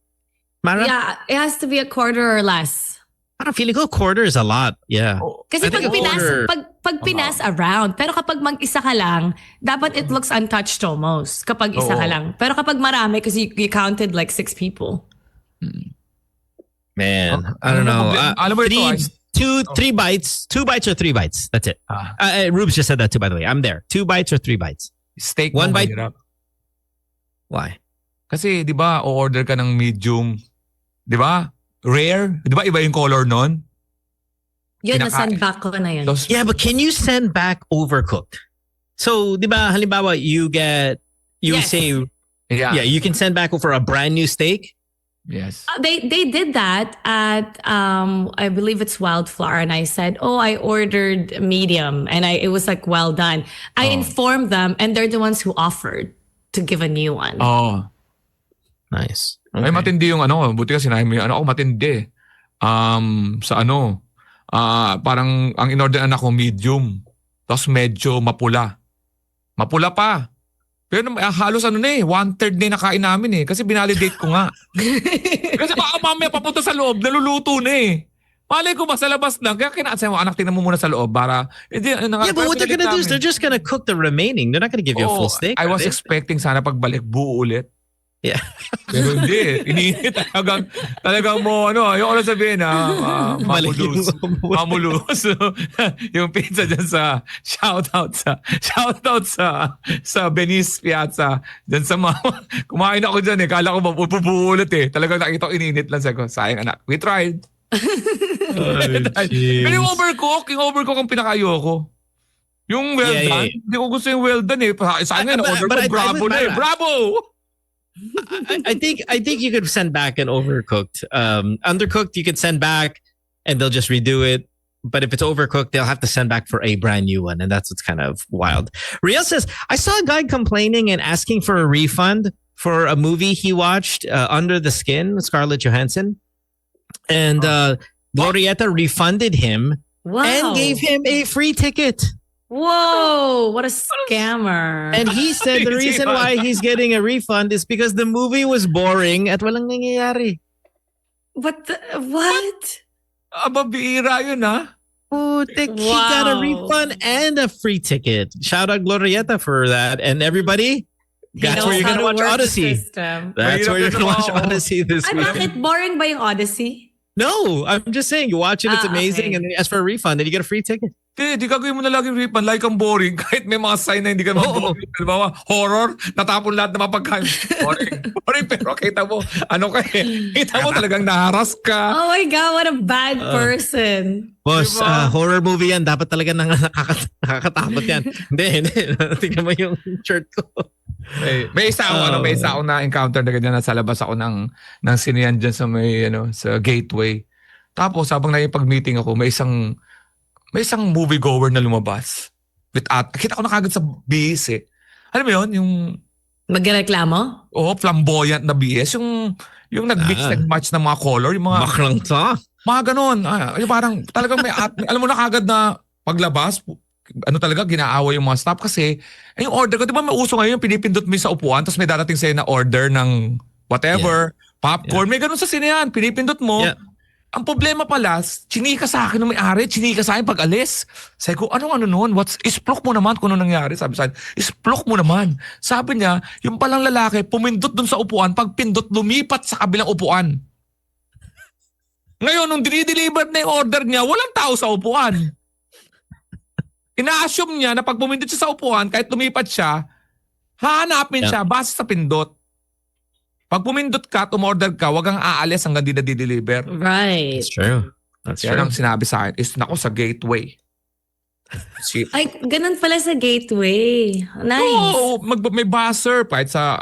Mara? Yeah, it has to be a quarter or less. I don't feel like a quarter is a lot. Yeah. Kasi I think pag a quarter- pinas around, pero kapag mag-isa ka lang, dapat it looks untouched almost kapag isa ka Oo. lang. Pero kapag marami, kasi you counted like 6 people. Man, I don't know. Alam mo ito, Three bites. 2 bites or 3 bites. That's it. Rubes just said that too, by the way. I'm there. 2 bites or 3 bites. steak One mo bite. mahirap. Why? Kasi di ba, o-order ka ng medium, di ba? Rare, di ba iba yung color nun? Yun, Kinakain. na-send back ko na yun. Those, Yeah, but can you send back overcooked? So, di ba, halimbawa, you Yes. say, yeah, you can send back for a brand new steak. Yes. They did that at I believe it's Wildflower, and I said, I ordered medium, and it was like well done. I informed them, and they're the ones who offered to give a new one. Oh. Nice. Ay, matindi yung buti ka sinabi mo yung ako matindi. Sa parang ang in-order anak ko medium. Tapos medyo mapula. Mapula pa. Pero halos 1/3 na yung nakain namin eh. Kasi binalidate ko nga. Kasi baka mamaya papunta sa loob, naluluto na eh. Malay ko ba sa labas lang. Kaya kinasaya mo, anak, tingnan mo muna sa loob para... Yeah, but what they're gonna do is they're just gonna cook the remaining. They're not gonna give you a full steak. I was are they? expecting sana pagbalik, buo ulit. Yeah. Pero hindi. Iniinit talagang mo, ayoko na sabihin mamulus. Mamulus. Yung pizza dyan sa shoutout sa Venice Piazza. Dyan sa kumain ako dyan eh. Kala ko mapupuo ulit eh. Talagang nakita ko ininit lang. Sabi ko, sayang anak. We tried. Pero yung overcook ang pinaka-ayoko. Yung well done. Hindi ko gusto yung well done eh. Saan nga na-order ko, bravo na eh. Bravo! I think you could send back an overcooked. Undercooked you could send back and they'll just redo it. But if it's overcooked, they'll have to send back for a brand new one, and that's what's kind of wild. Riel says, I saw a guy complaining and asking for a refund for a movie he watched, Under the Skin, with Scarlett Johansson. And Glorietta refunded him and gave him a free ticket. Whoa, what a scammer. And he said the reason why he's getting a refund is because the movie was boring at walang nangyayari. What? Bihira yun He got a refund and a free ticket. Shout out Glorietta for that. And everybody, that's where you're going to watch Odyssey. That's where you're going to watch Odyssey this week. Bakit boring ba yung Odyssey? No, I'm just saying, you watch it, it's amazing, and then you ask for a refund, and you get a free ticket. Di gagawin mo na laging refund, like ang boring, kahit may mga sign na hindi ka boring. Halimbawa, horror, natapon lahat ng mapagkain. Boring, pero kita mo, kita mo talagang naharas ka. Oh my God, what a bad person. Boss, horror movie yan, dapat talaga nakakatakot yan. Hindi, tingnan mo yung shirt ko. May isa ako na encounter na ganyan, nasa labas ako ng sinian dyan sa sa gateway. Tapos habang nakipag-meeting ako, may isang moviegoer na lumabas. Kita ko na kagad sa BS eh. Alam mo yun, yung magreklamo? Oo, flamboyant na BS. Yung nag-mix-match ng mga color, yung mga baklang ta. Mga ganun. Yung parang talagang may alam mo na kagad na paglabas, talaga ginaaway yung mga staff kasi yung order ko, di ba may uso ngayon yung pinipindot mo sa upuan tapos may darating sa'yo na order ng whatever, popcorn, may ganun sa sinehan, pinipindot mo. Yeah. Ang problema pala, chinika sa akin ng may-ari, chinika sa akin pag alis. Sabi ko, ano noon? Isplok mo naman kung ano nangyari. Sabi sa akin, isplok mo naman. Sabi niya, yung palang lalaki, pumindot dun sa upuan, pag pindot, lumipat sa kabilang upuan. Ngayon, nung dinideliver na yung order niya, walang tao sa upuan. Ina-assume niya na pag pumindot siya sa upuan, kahit lumipat siya, hahanapin siya base sa pindot. Pag pumindot ka, tumorder ka, wag kang aalis hanggang di na-deliver. Right. That's true. That's Yan true. ang sinabi sa akin is, nako, sa gateway. Ay, ganun pala sa gateway. Nice. Oo, may buzzer. Kahit sa,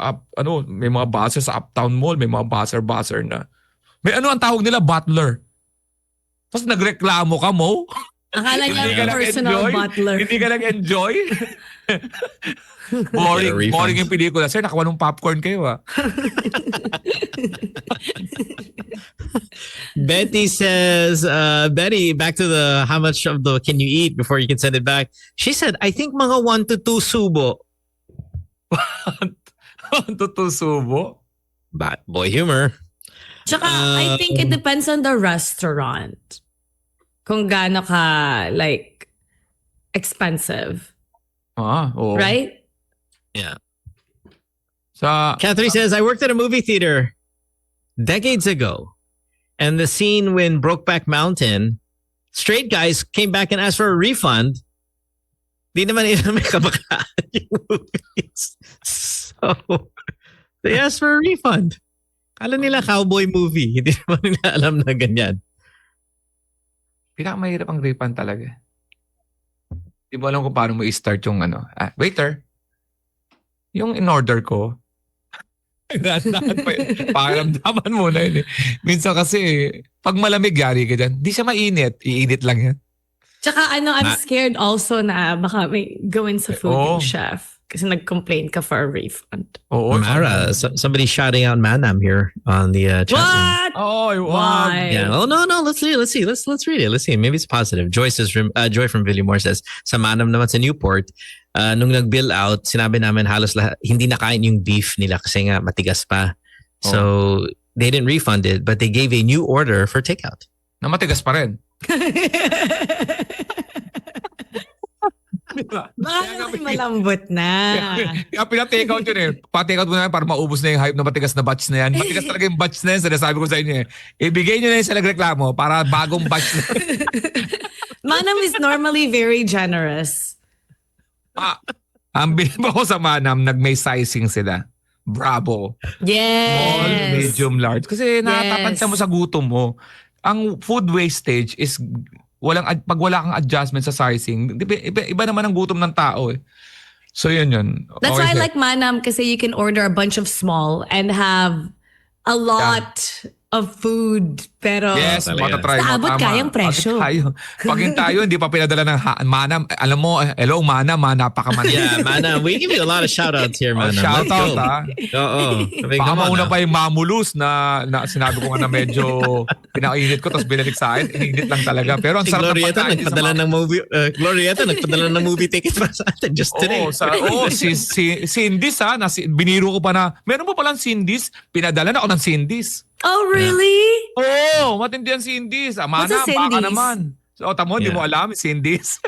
may mga buzzer sa Uptown Mall, may mga buzzer na. May ang tawag nila, butler. Tapos nagreklamo ka mo. Akala niya personal butler. Hindi ka nag-enjoy? Boring yung pelikula. Sir, nakawa ng popcorn kayo Betty says, Betty, back to the how much of the can you eat before you can send it back. She said, I think mga 1 to 2 subo. 1 to 2 subo? Bad boy humor. Tsaka, I think it depends on the restaurant. Kung gaano ka, expensive. Oo. Right? Yeah. Catherine says, I worked at a movie theater decades ago. And the scene when Brokeback Mountain, straight guys came back and asked for a refund. Di naman nila may kabakaan yung movies. So, they asked for a refund. Kala nila cowboy movie. Hindi naman nila alam na ganyan. Pinakamahirap ang refund talaga. Di mo alam kung paano mo i-start yung waiter, yung in-order ko, pakiramdaman mo na yun eh. Minsan kasi, pag malamig, yari ka dyan, di siya mainit, iinit lang yan. Tsaka I'm scared also na baka may gawin sa food yung chef. kasi nag-complain ka for a refund. Oo. Mara, somebody's shouting out Manam here on the chat room. What? Oy, wag. Why? Yeah. Oh no. Let's read it. Let's read it. Let's see. Maybe it's positive. Joy from Villamore says, sa Manam naman sa Newport, nung nag-bill out, sinabi namin halos hindi nakain yung beef nila kasi nga matigas pa. So they didn't refund it, but they gave a new order for takeout. Na matigas pa rin. Diba? Baka naman malambot na. Kaya pina-take out yun eh. Pa-take out mo na yan para maubos na yung hype na matigas na batch na yan. Matigas talaga yung batch na yan. Sinasabi ko sa inyo eh. Ibigay nyo na yun sa nagreklamo para bagong batch na. Manam is normally very generous. Ang bilib ko sa Manam, nag-may sizing sila. Bravo. Yes. Small, medium, large. Kasi natatansa mo sa gutom mo. Ang food wastage is pag wala kang adjustment sa sizing, iba naman ang gutom ng tao eh. So yun. That's Okay, why I sir. like Manam kasi you can order a bunch of small and have a lot of food. Pero Yes, Talaga. matatry mo. Naabot Tama. kayang presyo. Pag yung tayo, hindi pa pinadala ng Manam. Alam mo, hello Manam, napakaman. Yeah, Manam. We give you a lot of shout outs here, Manam. Shout Let's out go. ha. Oo. Sabi, Baka come on mauna now. pa yung mamulus na sinabi ko nga na medyo pinainit ko tapos binalik sa akin. Init lang talaga. Pero ang Si sarap ng Glorieta pagkain nagpadala ng movie. Glorieta nagpadala ng movie ticket para sa atin just today. Si Cindy's ha. Biniro ko pa na, meron mo palang Cindy's? Pinadala na ako ng Cindy's. oh really? Oo, matindi ang Cindy's. What's Mana, a baka Cindy's? naman. So, tamo, di Yeah. mo alam, Cindy's.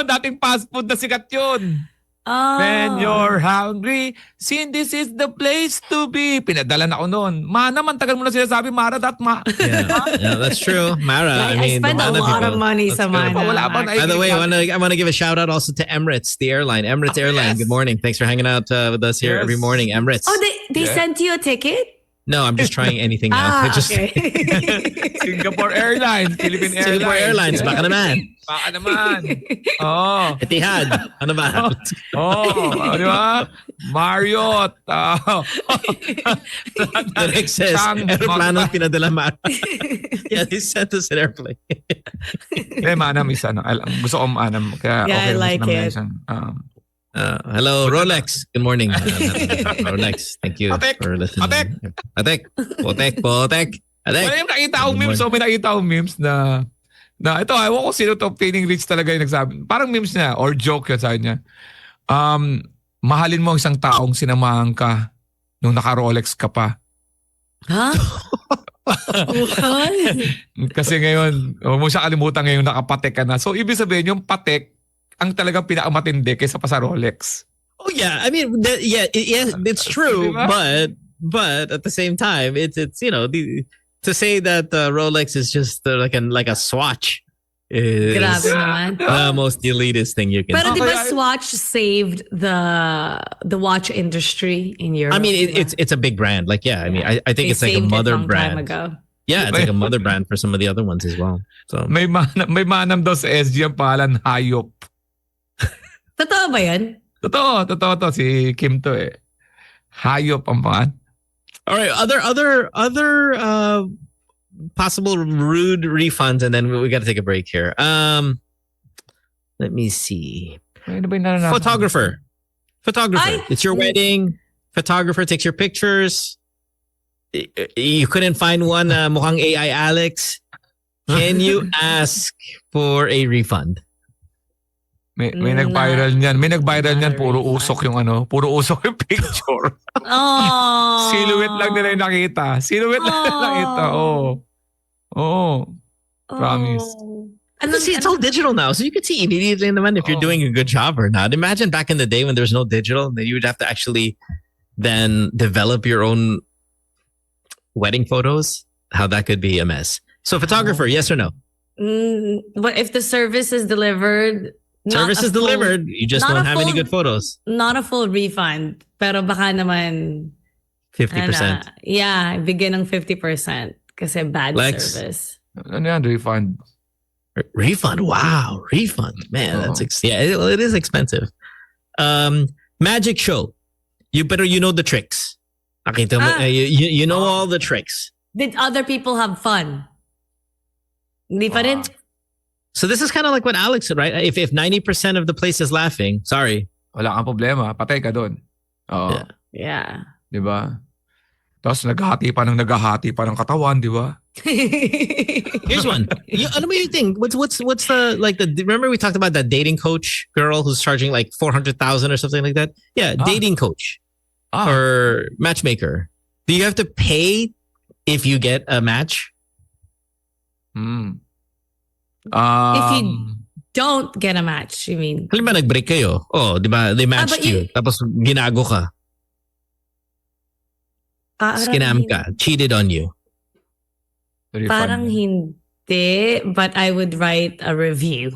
dating fast food na sikat yun. Oh. When you're hungry, Cindy's is the place to be. Pinadala na ako noon. Mana, mantagal mo na sinasabi, Mara, Yeah, that's true. Mara, I mean, spend the a Mana lot people. of money That's sa good. Mana. Wala pa By the way, I want to give a shout out also to Emirates, the airline. Emirates Airline. yes. Good morning. Thanks for hanging out with us here Yes. every morning, Emirates. Oh, they Yeah. sent you a ticket? No, I'm just trying anything now. Just okay. Singapore Airlines, Philippine Airlines. Singapore Airlines, baka naman. Baka naman. Oh. Etihad, ano ba? Oh, di ba? Marriott. Direct says, Sang- aeroplano pinadala Mara. Yeah, they sent us an airplane. Manam isa. Gusto ko Manam. Kaya Yeah, I okay, like gusto it. naman yan. Hello, Rolex. Good morning. Rolex, thank you Patek! for listening. Patek! Patek! Potek! Wala yung nakita akong memes. So, may nakita akong memes na ito, ewan ko sino to, feeling rich talaga yung nagsabi. Parang memes niya or joke yun sa niya. Mahalin mo ang isang taong sinamahan ka nung naka-Rolex ka pa. Huh? What? Kasi ngayon, huwag mo siya kalimutan ngayon nakapatek ka na. So, ibig sabihin yung patek ang talagang pinakamatindi kaysa pa sa Rolex. Oh yeah, I mean, it's true, Diba? but at the same time, it's to say that Rolex is just like a swatch is Grabe naman. the most elitist thing you can. Pero say. di ba Okay, Swatch saved the watch industry in Europe? I mean, diba? it's a big brand. Like, yeah, I mean, I think They it's like a saved it mother long time brand. ago. Yeah, it's like a mother brand for some of the other ones as well. So May manam daw sa SG ang pangalan Hayop. Totoo ba yan? Totoo to. Si Kim to eh. Hayop ang pangalan. all right, other possible rude refunds, and then we got to take a break here. Let me see. Ano ba yung naranasan? Photographer. Ay! It's your wedding. Photographer takes your pictures. You couldn't find one mukhang AI Alex. Can you ask for a refund? May nag-viral niyan. May nag-viral niyan. Not a Puro refund. usok yung puro usok yung picture. Oh. Silhouette lang nila yung nakita. Silhouette lang nila nakita. Oo. Promise. See, it's all digital now, so you could see immediately if you're doing a good job or not. Imagine back in the day when there's no digital, then you would have to actually then develop your own wedding photos. How that could be a mess. So, photographer, yes or no? But if the service is delivered, Service is delivered. You just not don't a have any full- good photos. not a full refund. Pero baka naman, 50%. yeah, bigyan ng 50% kasi bad Lex? service. Ano yan? Refund. Refund. Wow. Refund. Man, that's it is expensive. Magic show. Pero you know the tricks. Nakita mo, you know all the tricks. Did other people have fun? Hindi pa rin? So this is kind of like what Alex said, right? If 90% of the place is laughing, sorry. Wala kang problema. Patay ka doon. Oo. Yeah. Yeah. Di ba? Tapos naghahati pa ng katawan, di ba? Here's one. Ano ba you think? What's the like the remember we talked about that dating coach girl who's charging like 400,000 or something like that? Yeah, dating coach or matchmaker. Do you have to pay if you get a match? If you don't get a match, you mean? Halimbawa nag-break kayo. Oh, di ba? They matched you. Tapos ginago ka. Scam ka. Cheated on you. Parang hindi, but I would write a review.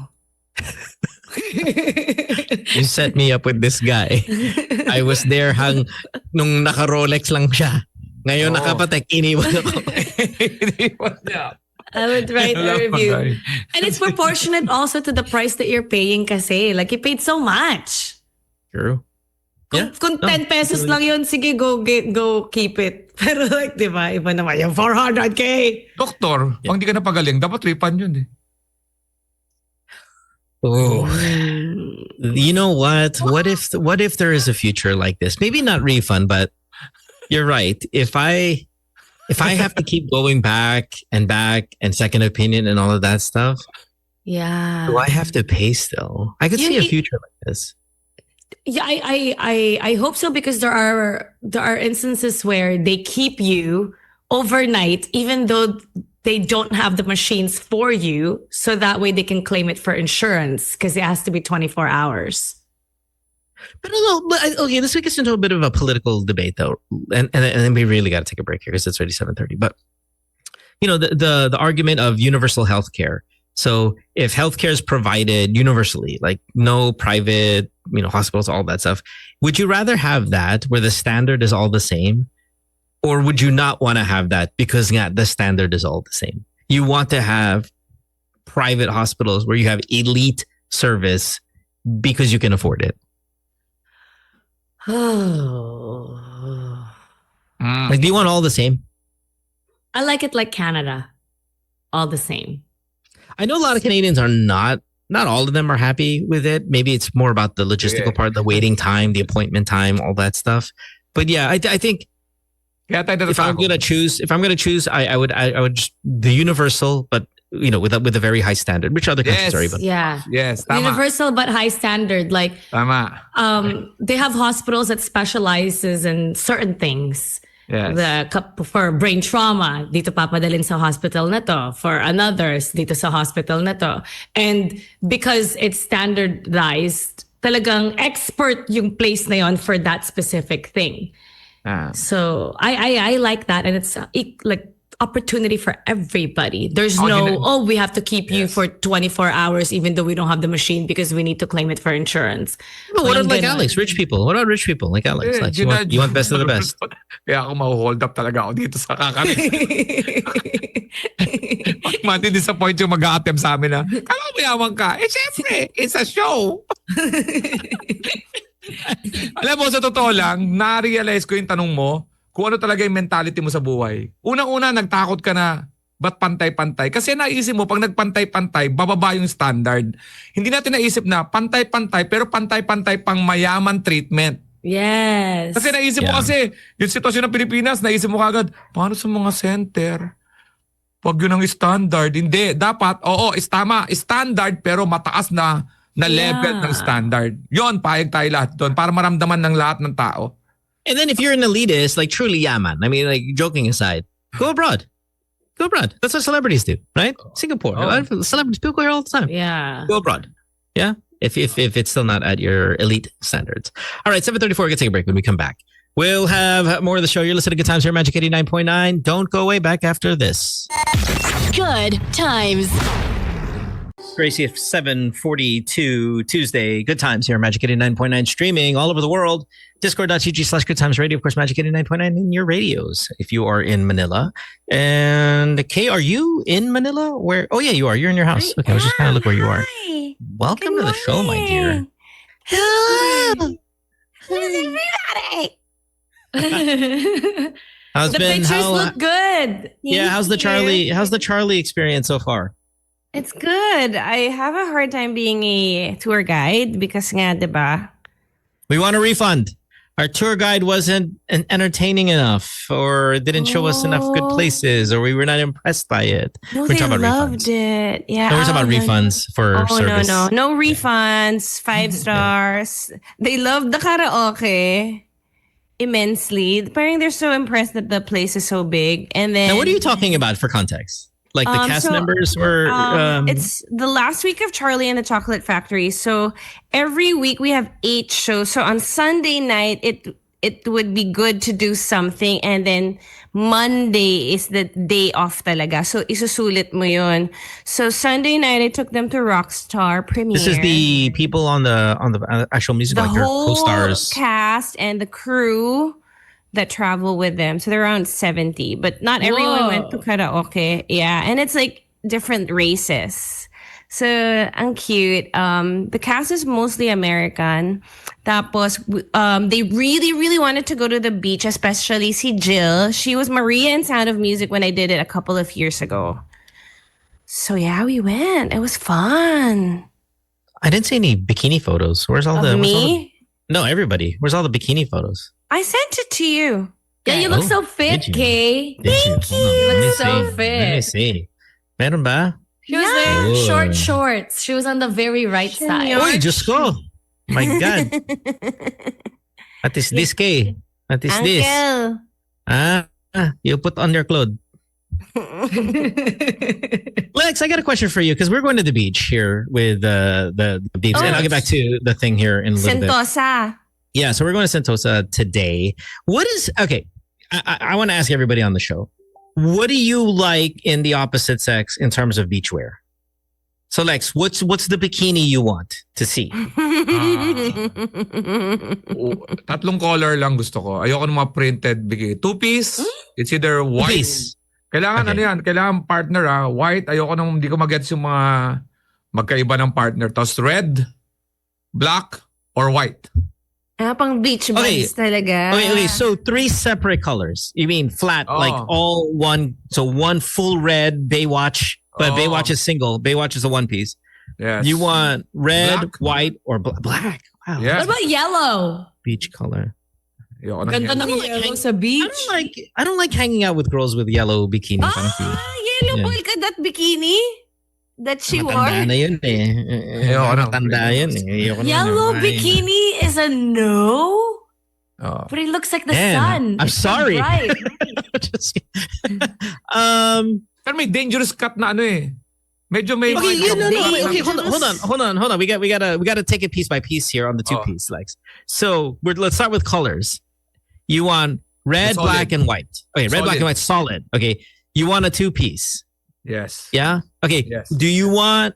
You set me up with this guy. I was there nung naka-Rolex lang siya. Ngayon nakapatek, iniwan ako. Iniwan niya. I would write a review. And it's proportionate also to the price that you're paying kasi. Like, you paid so much. True. Kung 10 pesos lang yun, sige, go keep it. Pero like, di ba, iba naman yung 400K. Doktor, pag di ka napagaling, dapat refund yun eh. Oh. You know what? What if there is a future like this? Maybe not refund, but you're right. If I have to keep going back and second opinion and all of that stuff, yeah. do I have to pay still? I could see a future like this. Yeah, I hope so, because there are instances where they keep you overnight even though they don't have the machines for you, so that way they can claim it for insurance because it has to be 24 hours. But okay, this week is into a bit of a political debate though, and we really got to take a break here because it's already 7:30. But you know, the argument of universal healthcare. So if healthcare is provided universally, like no private, hospitals, all that stuff, would you rather have that where the standard is all the same? Or would you not want to have that because the standard is all the same? You want to have private hospitals where you have elite service because you can afford it. Oh. Like, do you want all the same? I like it like Canada. All the same. I know a lot of Canadians are not all of them are happy with it. Maybe it's more about the logistical part, the waiting time, the appointment time, all that stuff. But yeah, I think if I'm gonna choose, I would just the universal, but with a very high standard, which other countries are even. Yeah. Yes, tama. Universal but high standard. Like, tama. They have hospitals that specializes in certain things. Yes. For brain trauma, dito papadalin sa hospital na to. For another's, dito sa hospital na to. And because it's standardized, talagang expert yung place na yon for that specific thing. So I like that, and it's like opportunity for everybody. There's we have to keep you for 24 hours even though we don't have the machine because we need to claim it for insurance. But what about Alex? Rich people? What about rich people like Alex? Like you want best of the best. Kaya ako ma-hold up talaga ako dito sa kakanin. Mati-disappoint yung mag-a-attempt sa amin na, kala mo yaman ka. Syempre, it's a show. Alam mo, sa totoo lang, na-realize ko yung tanong mo, kung ano talaga yung mentality mo sa buhay. Unang-una, nagtakot ka na, ba't pantay-pantay? Kasi naisip mo, pag nagpantay-pantay, bababa yung standard. Hindi natin naisip na pantay-pantay, pero pantay-pantay pang mayaman treatment. Yes. Kasi naisip mo kasi, yung sitwasyon ng Pilipinas, naisip mo kagad, paano sa mga center? Pag yun ang standard. Hindi, dapat, tama, standard, pero mataas na level ng standard. Yon, payag tayo lahat doon para maramdaman ng lahat ng tao. And then if you're an elitist, like truly, yeah, man. I mean, like joking aside, go abroad. Go abroad. That's what celebrities do, right? Singapore. Celebrities, people go here all the time. Yeah. Go abroad. Yeah. If it's still not at your elite standards. All right, 7:34. Get take a break. When we come back, we'll have more of the show. You're listening to Good Times here, Magic 89.9. Don't go away. Back after this. Good times. Gracie, 7:42 Tuesday. Good Times here, Magic 89.9, streaming all over the world. Discord.gg/Good Times Radio. Of course, Magic 89.9 in your radios if you are in Manila. And Kay, are you in Manila? Where? Oh yeah, you are. You're in your house. Okay, I was just kind of look where you are. Welcome to the show, my dear. Hello. Hello, everybody. The pictures look good. Yeah, how's the Charlie experience so far? It's good. I have a hard time being a tour guide because nga, diba? We want a refund. Our tour guide wasn't entertaining enough, or didn't show us enough good places, or we were not impressed by it. No, We're they talking about loved refunds. it. Yeah. No, we're talking about no. refunds for Oh, service. no refunds, 5 stars. They loved the karaoke immensely. Parang they're so impressed that the place is so big. And then Now, what are you talking about for context? Like the cast so, members were. it's the last week of Charlie and the Chocolate Factory. So every week we have 8 shows. So on Sunday night, it would be good to do something, and then Monday is the day off talaga. So isusulit mo yun. So Sunday night I took them to Rockstar premiere. This is the people on the actual music, the like their whole co-stars. cast and the crew that travel with them. So they're around 70, but not everyone went to karaoke. Yeah, and it's like different races. So, ang cute. The cast is mostly American. Tapos, they really, really wanted to go to the beach, especially si Jill. She was Maria in Sound of Music when I did it a couple of years ago. So yeah, we went. It was fun. I didn't see any bikini photos. Where's all Of the? me? No, everybody. Where's all the bikini photos? I sent it to you. Yeah, you look Oh, so fit, did you? Kay. Thank you. You look so Let me fit. see. Meron ba? She was wearing Yeah. short shorts. She was on the very right side. Senor. Oy, Diyos ko. My God. What is this, Kay? What is this? Uncle. You put on your clothes. Lex, I got a question for you because we're going to the beach here with the beeps, and I'll get back to the thing here in a little bit. Sentosa. Yeah, so we're going to Sentosa today. What is okay? I want to ask everybody on the show. What do you like in the opposite sex in terms of beachwear? So Lex, what's the bikini you want to see? Tatlong color lang gusto ko. Ayoko ng mga printed bikini. 2-piece. It's either white. Please. Kailangan Okay. ano yan? Kailangan partner white. Ayoko nang hindi ko magets yung mga magkaiba ng partner. Tapos red, black, or white. Pang beach Okay. boys talaga. Okay. So 3 separate colors. You mean flat, Oh. like all one? So one full red Baywatch, but Oh. Baywatch is single. Baywatch is a one piece. Yes. You want red, Black. white, or black? Wow. Yes. What about yellow? Beach color. Ayoko nang Ganda yellow. ng like yellow hang- sa beach. I don't like hanging out with girls with yellow bikinis. Parang cute. Yellow Yeah. polka dot bikini that she Matanda wore. na yun eh. Ayoko na. Matanda yun eh. Ayoko na Yellow naman. bikini is a no, Oh. but it looks like the Man, sun. I'm It's so sorry. bright. Just- Pero may dangerous cut na ano eh. Medyo may... okay, yeah, no, They- okay, hold on. We gotta take it piece by piece here on the two Oh. piece, Lex. So let's start with colors. You want red, Solid. black, and white. Okay, red, black, Solid. and white, solid. Okay, you want a 2-piece. Yes. Yeah. Okay. Yes. Do you want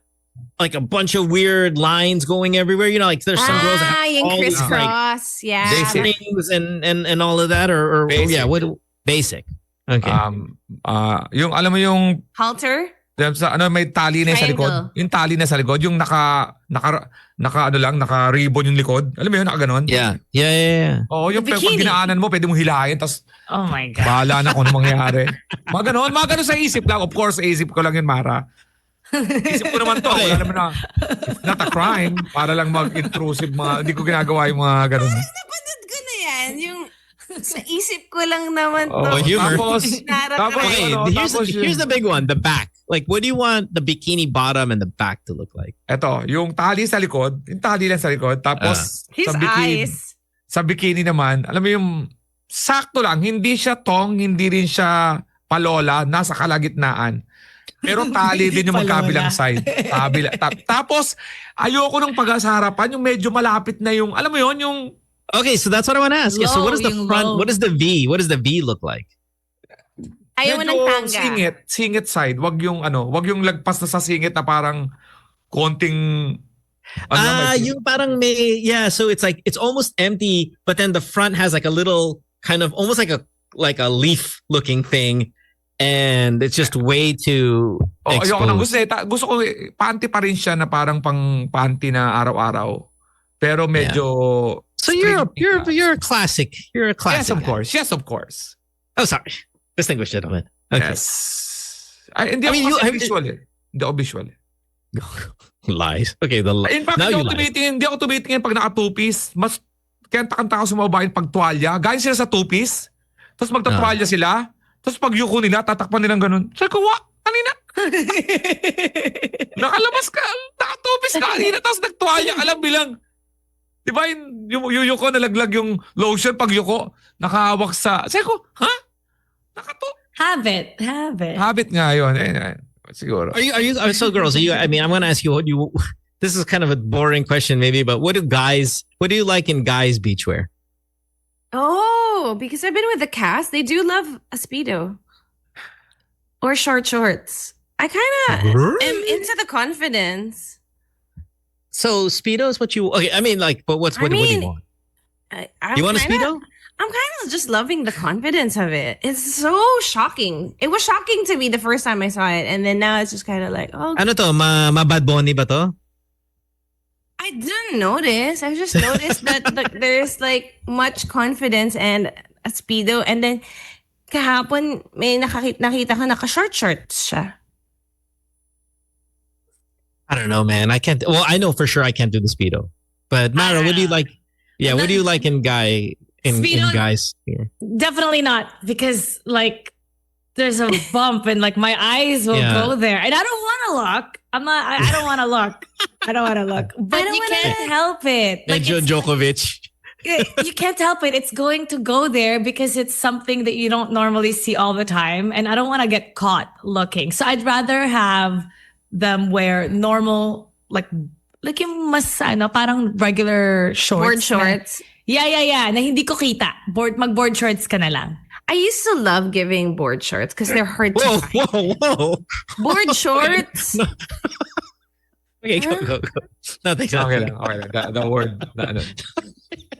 like a bunch of weird lines going everywhere? You know, like there's some girls that have yung all these like crisscross. Yeah. Basic. strings and all of that, or Basic. yeah, what basic? Okay. Yung alam mo yung Halter. sa ano may tali na sa likod. Triangle. Yung tali na sa likod, yung naka ribbon yung likod. Alam mo yun, naka ganon. yeah. Oo, yung pag Bikini. ginaanan mo, pwede mong hilahin, tapos Oh my god. bahala na kung ano mangyayari. Mga ganon sa isip lang. Of course, sa isip ko lang yun, Mara. Isip ko naman to, wala naman na, it's not a crime, para lang mag-intrusive hindi ko ginagawa yung mga ganon. Napanood ko na yan. Yung sa isip ko lang naman to. Oh, humor. Tapos, Okay, ano, here's the big one, the back. Like, what do you want the bikini bottom and the back to look like? eto, yung tali sa likod, yung tali lang sa likod, tapos His eyes. sa bikini naman, alam mo yung sakto lang, hindi siya tong, hindi rin siya palola, nasa kalagitnaan. Pero tali din yung magkabilang side. Tapos, ayoko nung sa harapan, yung medyo malapit na yung, alam mo yun, yung Okay, so that's what I want to ask. Yeah, so what is the Low, yung front? low. What is the V? What does the V look like? Ayaw mo ng medyo tanga. singit side. Wag yung lagpas na sa singit na parang konting Yung parang may, yeah, so it's like it's almost empty, but then the front has like a little kind of almost like a leaf looking thing, and it's just way too ayoko nang exposed. gusto ko panty pa rin siya na parang pang panty na araw-araw. Pero medyo So you're a classic. You're a classic. Yes, of guy. course. Yes, of course. Oh, sorry, distinguished gentleman. Okay. Yes. Ay, hindi I mean, ako you- kasi visual eh. Hindi ako visual eh. Lies. Okay, the In fact, now you lie. hindi ako tumitingin pag naka two-piece. Mas kanta-kanta ako sa mga babaeng pag tuwalya. Galing sila sa two-piece. Tapos magtatuwalya sila. Tapos pag yuko nila, tatakpan nilang ganun. Sabi ko, kanina. Nakalabas ka. Naka-two-piece ka kanina. Tapos nagtuwalya ka lang bilang. Di ba yung yuko nalaglag yung lotion pag yuko nakahawak sa. Sabi ko, ha? Habit. Habit nga yun. Siguro. Are you so girls? I mean, I'm gonna ask you what you. This is kind of a boring question, maybe, but what do you like in guys' beachwear? Oh, because I've been with the cast. They do love a Speedo. Or short shorts. I kind of am into the confidence. So Speedo is what you. Okay, I mean, like, but what do you want? You want a Speedo? I'm kind of just loving the confidence of it. It's so shocking. It was shocking to me the first time I saw it, and then now it's just kind of like, oh. Ano to? Ma Bad Bunny ba to? I didn't notice. I just noticed that there's like much confidence and a Speedo, and then kahapon may nakita ko naka-short shorts siya. I don't know, man. I can't. Well, I know for sure I can't do the Speedo. But Mara, what do you like? Yeah, what do you like in guys here? Definitely not, because like there's a bump and like my eyes will go there, and I don't want to look. I don't want to look. I don't want to look. But you can't help it. Like Djokovic. You can't help it. It's going to go there because it's something that you don't normally see all the time, and I don't want to get caught looking. So I'd rather have them wear normal, like yung mas parang regular shorts. Board shorts. Yeah. Na hindi ko kita. Mag-board shorts ka na lang. I used to love giving board shorts because they're hard to find. Whoa. Board shorts. Okay, go. No, thanks. Okay lang. The word.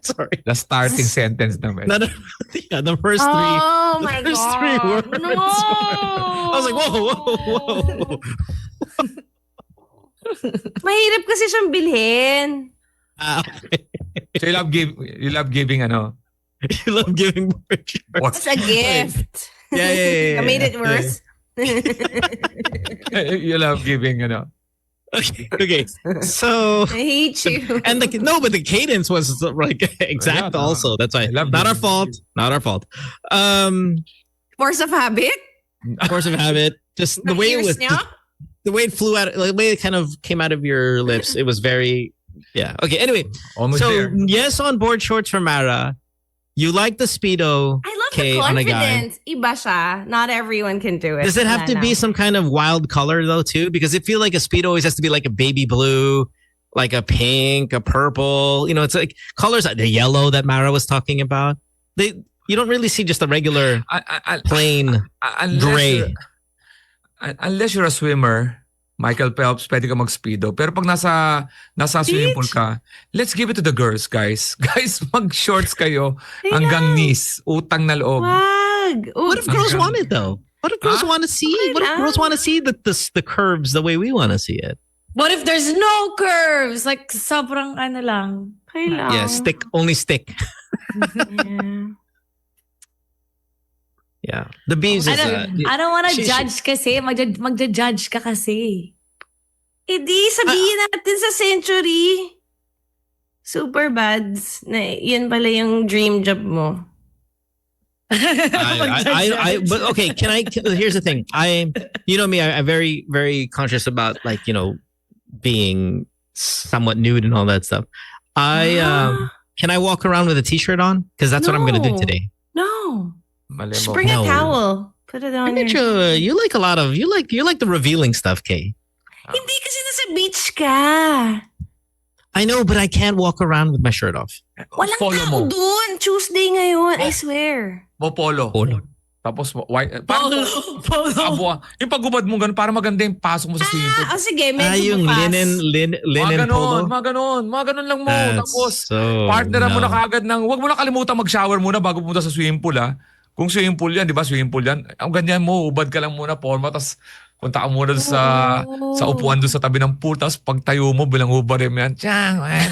Sorry. The starting sentence naman. Yeah, the first three. Oh my first God. 3 words. No. I was like, whoa. Mahirap kasi siyang bilhin. Okay. So you love giving ano? You love giving board shorts. It's a gift. Yeah. I made it worse. You love giving ano? Okay. So I hate you. and but the cadence was like exact also. That's why. Not our fault. Force of habit? Force of habit. Just the way it was. The way it flew out, the way it kind of came out of your lips, it was very, yeah. Okay, anyway. Almost so, there. yes, on board shorts for Mara. You like the Speedo. I love K the on a guy. confidence. Iba siya. Not everyone can do it. Does it have to be some kind of wild color, though, too? Because I feel like a Speedo always has to be like a baby blue, like a pink, a purple. You know, it's like colors, like the yellow that Mara was talking about. You don't really see just a regular, plain gray. Unless you're a swimmer, Michael Phelps, pwede ka mag-speedo. Pero pag nasa swimming pool ka, let's give it to the girls, guys. Guys, mag-shorts kayo hanggang knees. Utang na loob. Wag. What if girls want it, though? What if girls want to see? What if girls want to see the curves the way we want to see it? What if there's no curves? Like sobrang ano lang. Kailangan. Yeah, only stick. Yeah. Yeah. The beams is... I don't want to judge kasi. Magja-judge ka kasi. Hindi, sabihin natin sa Century. Super bads. Na yun pala yung dream job mo. But okay, here's the thing. You know me, I'm very, very conscious about like, you know, being somewhat nude and all that stuff. Can I walk around with a t-shirt on? Because that's what I'm going to do today. No. Just Malemo. bring a towel. Put it on your... You like a lot of, you like the revealing stuff, Kay. Hindi kasi nasa beach ka. I know, but I can't walk around with my shirt off. Walang Polo tao mo. doon. Tuesday ngayon, I swear. Polo. Tapos white. Polo. Yung paggubad mo ganun, para maganda yung pasok mo sa swimming pool. Sige, medyo yung bukas. linen polo. Mga ganon lang mo. That's Tapos, so partneran mo na no. kagad wag mo na kalimutan mag-shower muna bago pumunta sa swimming pool, ha. Kung swimming pool yan, di ba? Swimming pool yan. Ang ganyan mo, ubad ka lang muna, forma, tapos punta ka muna sa upuan doon sa tabi ng pool, tapos pagtayo mo, bilang ubad yan. Tiyang, man.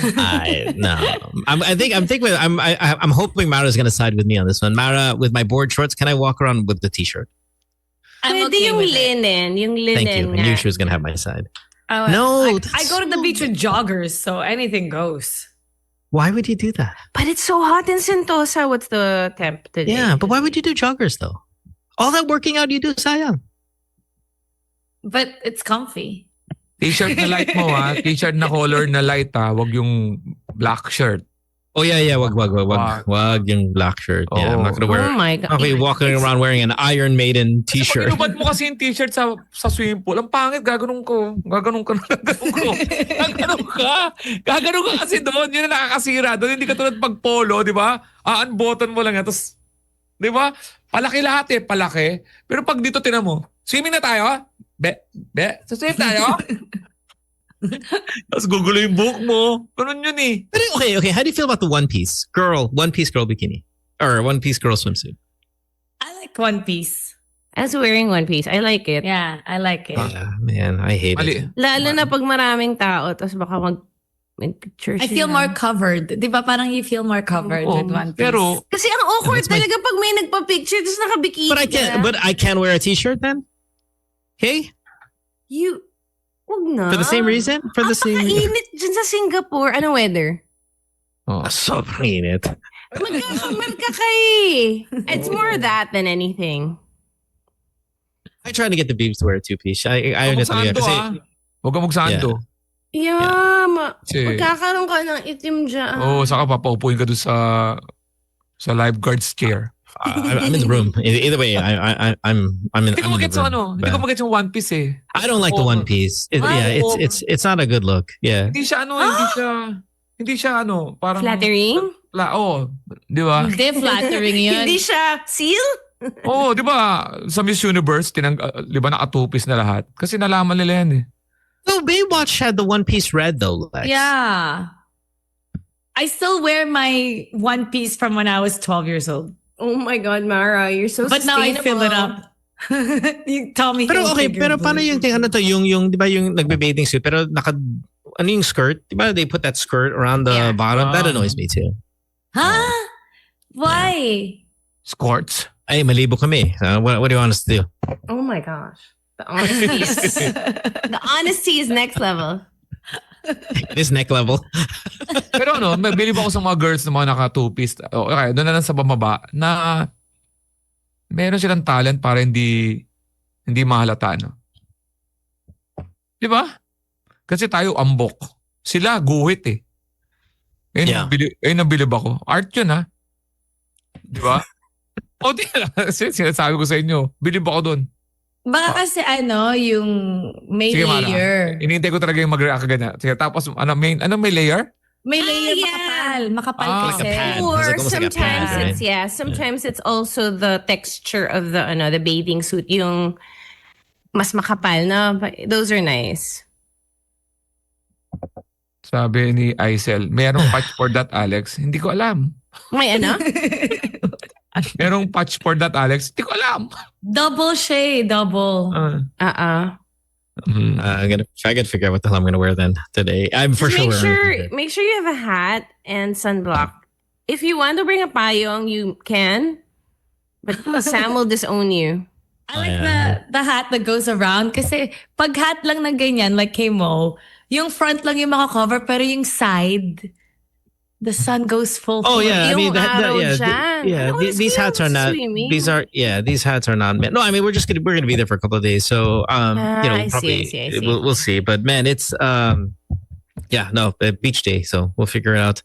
No. I'm hoping Mara's gonna side with me on this one. Mara, with my board shorts, can I walk around with the t-shirt? I'm Pwede okay yung with it. linen. Yung linen Thank you. I nga. knew she was gonna have my side. No, I go to the beach with joggers, so anything goes. Why would you do that? But it's so hot in Sentosa. What's the temp today? Yeah, but why would you do joggers though? All that working out you do, sayang. But it's comfy. T-shirt na light mo T-shirt na color na light wag yung black shirt. Oh yeah, wag yung black shirt. Yeah, I'm not gonna wear. Oh my God. Okay, walking around wearing an Iron Maiden T-shirt. Pag inubad mo kasi yung T-shirt sa swimming pool, ang pangit, gaganong ka. Gaganong ka kasi doon. Yun ang nakakasira. Doon hindi ka tulad pag polo, di ba? Unbutton mo lang yan. Tapos, di ba? Palaki lahat palaki. Pero pag dito tinan mo, swimming na tayo? So swim tayo? Tapos gugulo yung buhok mo. Ganun yun But okay. How do you feel about the one piece girl bikini or one piece girl swimsuit? I like one piece. As wearing one piece, I like it. Yeah, I like it. Man, I hate it. Lalo na pag maraming tao, tapos baka mag-picture I feel more covered. Di ba parang you feel more covered with one piece? Pero, Kasi ang awkward talaga pag may nagpa-picture tapos nakabikini But I can't wear a T-shirt then. Okay, Wag na. for the same reason. For the same. Init dyan sa Singapore. Anong weather? Sobrang init. Magkakamad ka It's more that than anything. I try to get the beebs to wear a two-piece. I understand. Huwag ka magsando. Yeah, Kasi, magkakaroon ka ng itim dyan. saka papaupuin ka doon sa lifeguard's chair. I'm in the room. Either way, I'm in Hindi ko the magets room. Hindi ko magets yung one piece I don't like the one piece. It's not a good look. Yeah. Hindi siya parang Flattering? di ba? Hindi flattering yun. Hindi siya seal? Di ba? Sa Miss Universe, di ba naka-two-piece na lahat? Kasi nalaman nila yan So Baywatch had the one piece red though, Lex. Yeah. I still wear my one piece from when I was 12 years old. Oh my God, Mara, you're so But now I fill it up. You tell me. Pero okay, pero paano yung yung di ba yung nagbe-bathing suit pero ano yung skirt? Di ba they put that skirt around the bottom? That annoys me too. Huh? Why? Squirts. Ay, malibo kami. What do you want us to do? Oh my gosh. The honesty is next level. This neck level. Pero bilib ako sa mga girls na mga naka two-piece. Okay, doon na lang sa bumaba na meron silang talent para hindi mahalata, Di ba? Kasi tayo ambok. Sila guhit nabilib ako. Art yun Di ba? Di na. Sinasabi ko sa inyo. Bilib ako doon. Baka kasi yung may Sige, layer. Inintay ko talaga yung mag-react ka ganyan. Sige, tapos may layer? May layer yeah. makapal Like kasi. a pad. Or It's almost like a sometimes pad, right? sometimes it's also the texture of the bathing suit, yung mas makapal na. Those are nice. Sabi ni Aisel, merong patch for that, Alex. Hindi ko alam. May ano? Merong patch for that, Alex. Hindi ko alam. Double shade, double. I gotta figure out what the hell I'm gonna wear then today. I'm for sure. Make sure you have a hat and sunblock. If you want to bring a payong, you can. But Sam will disown you. I like the hat that goes around kasi pag hat lang na ganyan, like kay Mo, yung front lang yung makakover pero yung side, the sun goes full. Oh yeah, I mean these feel hats are not. swimming. These hats are not meant. No, I mean we're gonna be there for a couple of days, so I probably see. We'll see. But man, it's beach day, so we'll figure out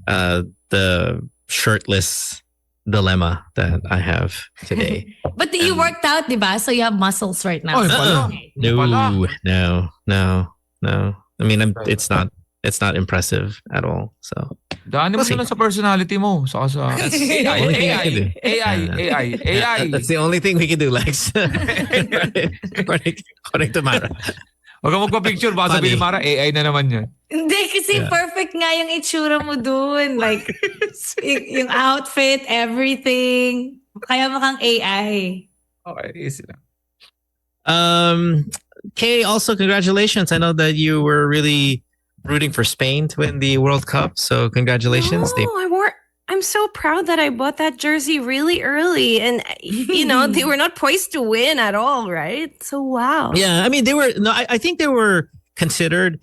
the shirtless dilemma that I have today. But you worked out, diba? So you have muscles right now. No. I mean, it's not impressive at all. So Daanin mo na sa personality mo. Saka sa AI. That's the only thing we can do, Lex. according to Mara. Huwag ka magpa-picture. Baka sabihin ni Mara, AI na naman yan. Hindi, kasi perfect nga yung itsura mo dun. Like, yung outfit, everything. Kaya mukhang AI. Okay, easy lang. Kay, also congratulations. I know that you were really rooting for Spain to win the World Cup. So congratulations. I'm so proud that I bought that jersey really early, and they were not poised to win at all, right? So wow. Yeah, I mean I think they were considered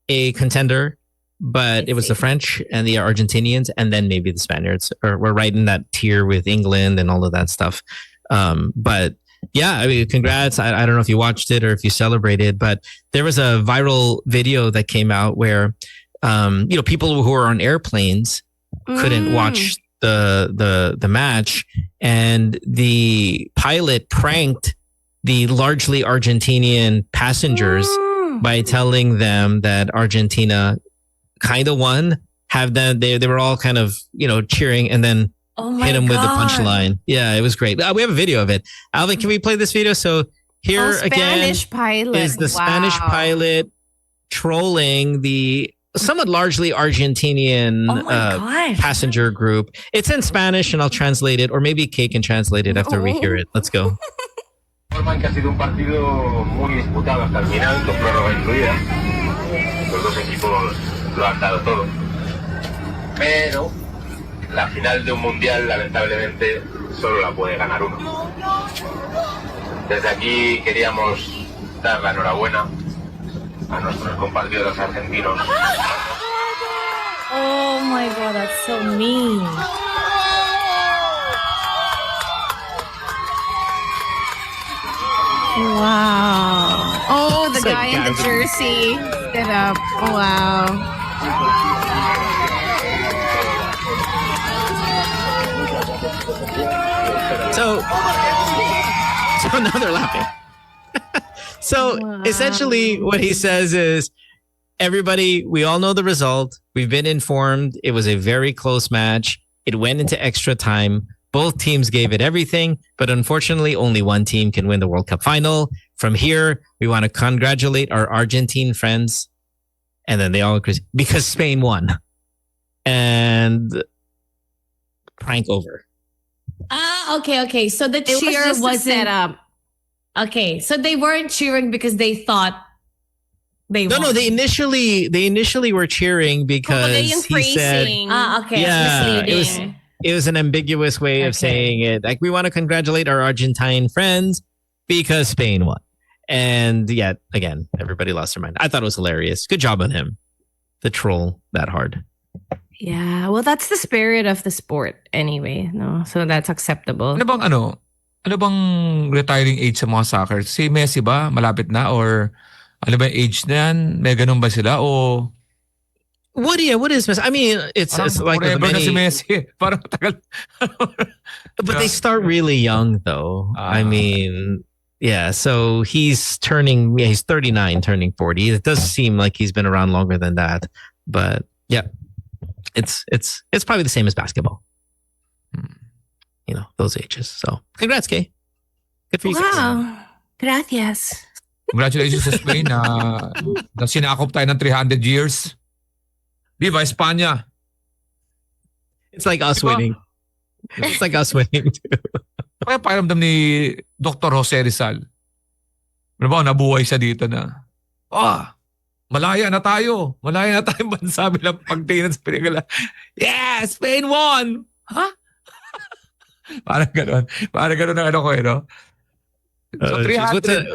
a contender, but it was the French and the Argentinians, and then maybe the Spaniards were right in that tier with England and all of that stuff. But yeah, I mean, congrats. I don't know if you watched it or if you celebrated, but there was a viral video that came out where, people who are on airplanes couldn't watch the match, and the pilot pranked the largely Argentinian passengers by telling them that Argentina kind of won. They were all kind of cheering, and then hit him with the punchline. Yeah, it was great. We have a video of it. Alvin, can we play this video? So here again pilot. is the Spanish pilot trolling the somewhat largely Argentinian passenger group. It's in Spanish, and I'll translate it, or maybe Kay can translate it after we hear it. Let's go. Forman que ha sido un partido muy disputado hasta el final, con prórroga incluida. Los dos equipos lo han dado todo. Pero la final de un mundial, lamentablemente, solo la puede ganar uno. Desde aquí queríamos dar la enhorabuena a nuestros compatriotas argentinos. Oh my God, that's so mean. Wow. Oh, the guy in the jersey. Get up. Wow. So now they're laughing. So essentially what he says is, everybody, we all know the result. We've been informed. It was a very close match. It went into extra time. Both teams gave it everything, but unfortunately only one team can win the World Cup final. From here, we want to congratulate our Argentine friends. And then they all agree, because Spain won. And prank over. Okay. So the cheer wasn't set up. Okay, so they weren't cheering because they thought they won. No, they initially were cheering because he said, okay. yeah, Misleading. it was an ambiguous way of saying it. Like, we want to congratulate our Argentine friends because Spain won. And yet again, everybody lost their mind. I thought it was hilarious. Good job on him. The troll that hard. Yeah, well, that's the spirit of the sport anyway. No, so that's acceptable. Ano bang retiring age sa mga soccer? Si Messi ba? Malapit na? Or ano ba yung age na yan? May ganun ba sila? O what is Messi? I mean, it's like forever na si Messi. Parang tagal. But they start really young though. I mean, yeah, so he's 39, turning 40. It does seem like he's been around longer than that. But yeah, it's probably the same as basketball. Those ages. So congrats, Kay. Good for you guys. Wow. Gracias. Congratulations sa Spain na sinakop tayo ng 300 years. Viva España. It's like us winning. It's like us winning too. Kaya pakiramdam ni Dr. Jose Rizal. Ano ba, nabuhay siya dito na, malaya na tayo. Malaya na tayong bansa bilang pagtingin sa pelikula. Yeah, Spain won! Huh? Parang gano'n. Parang gano'n ang ano ko, no? So 300.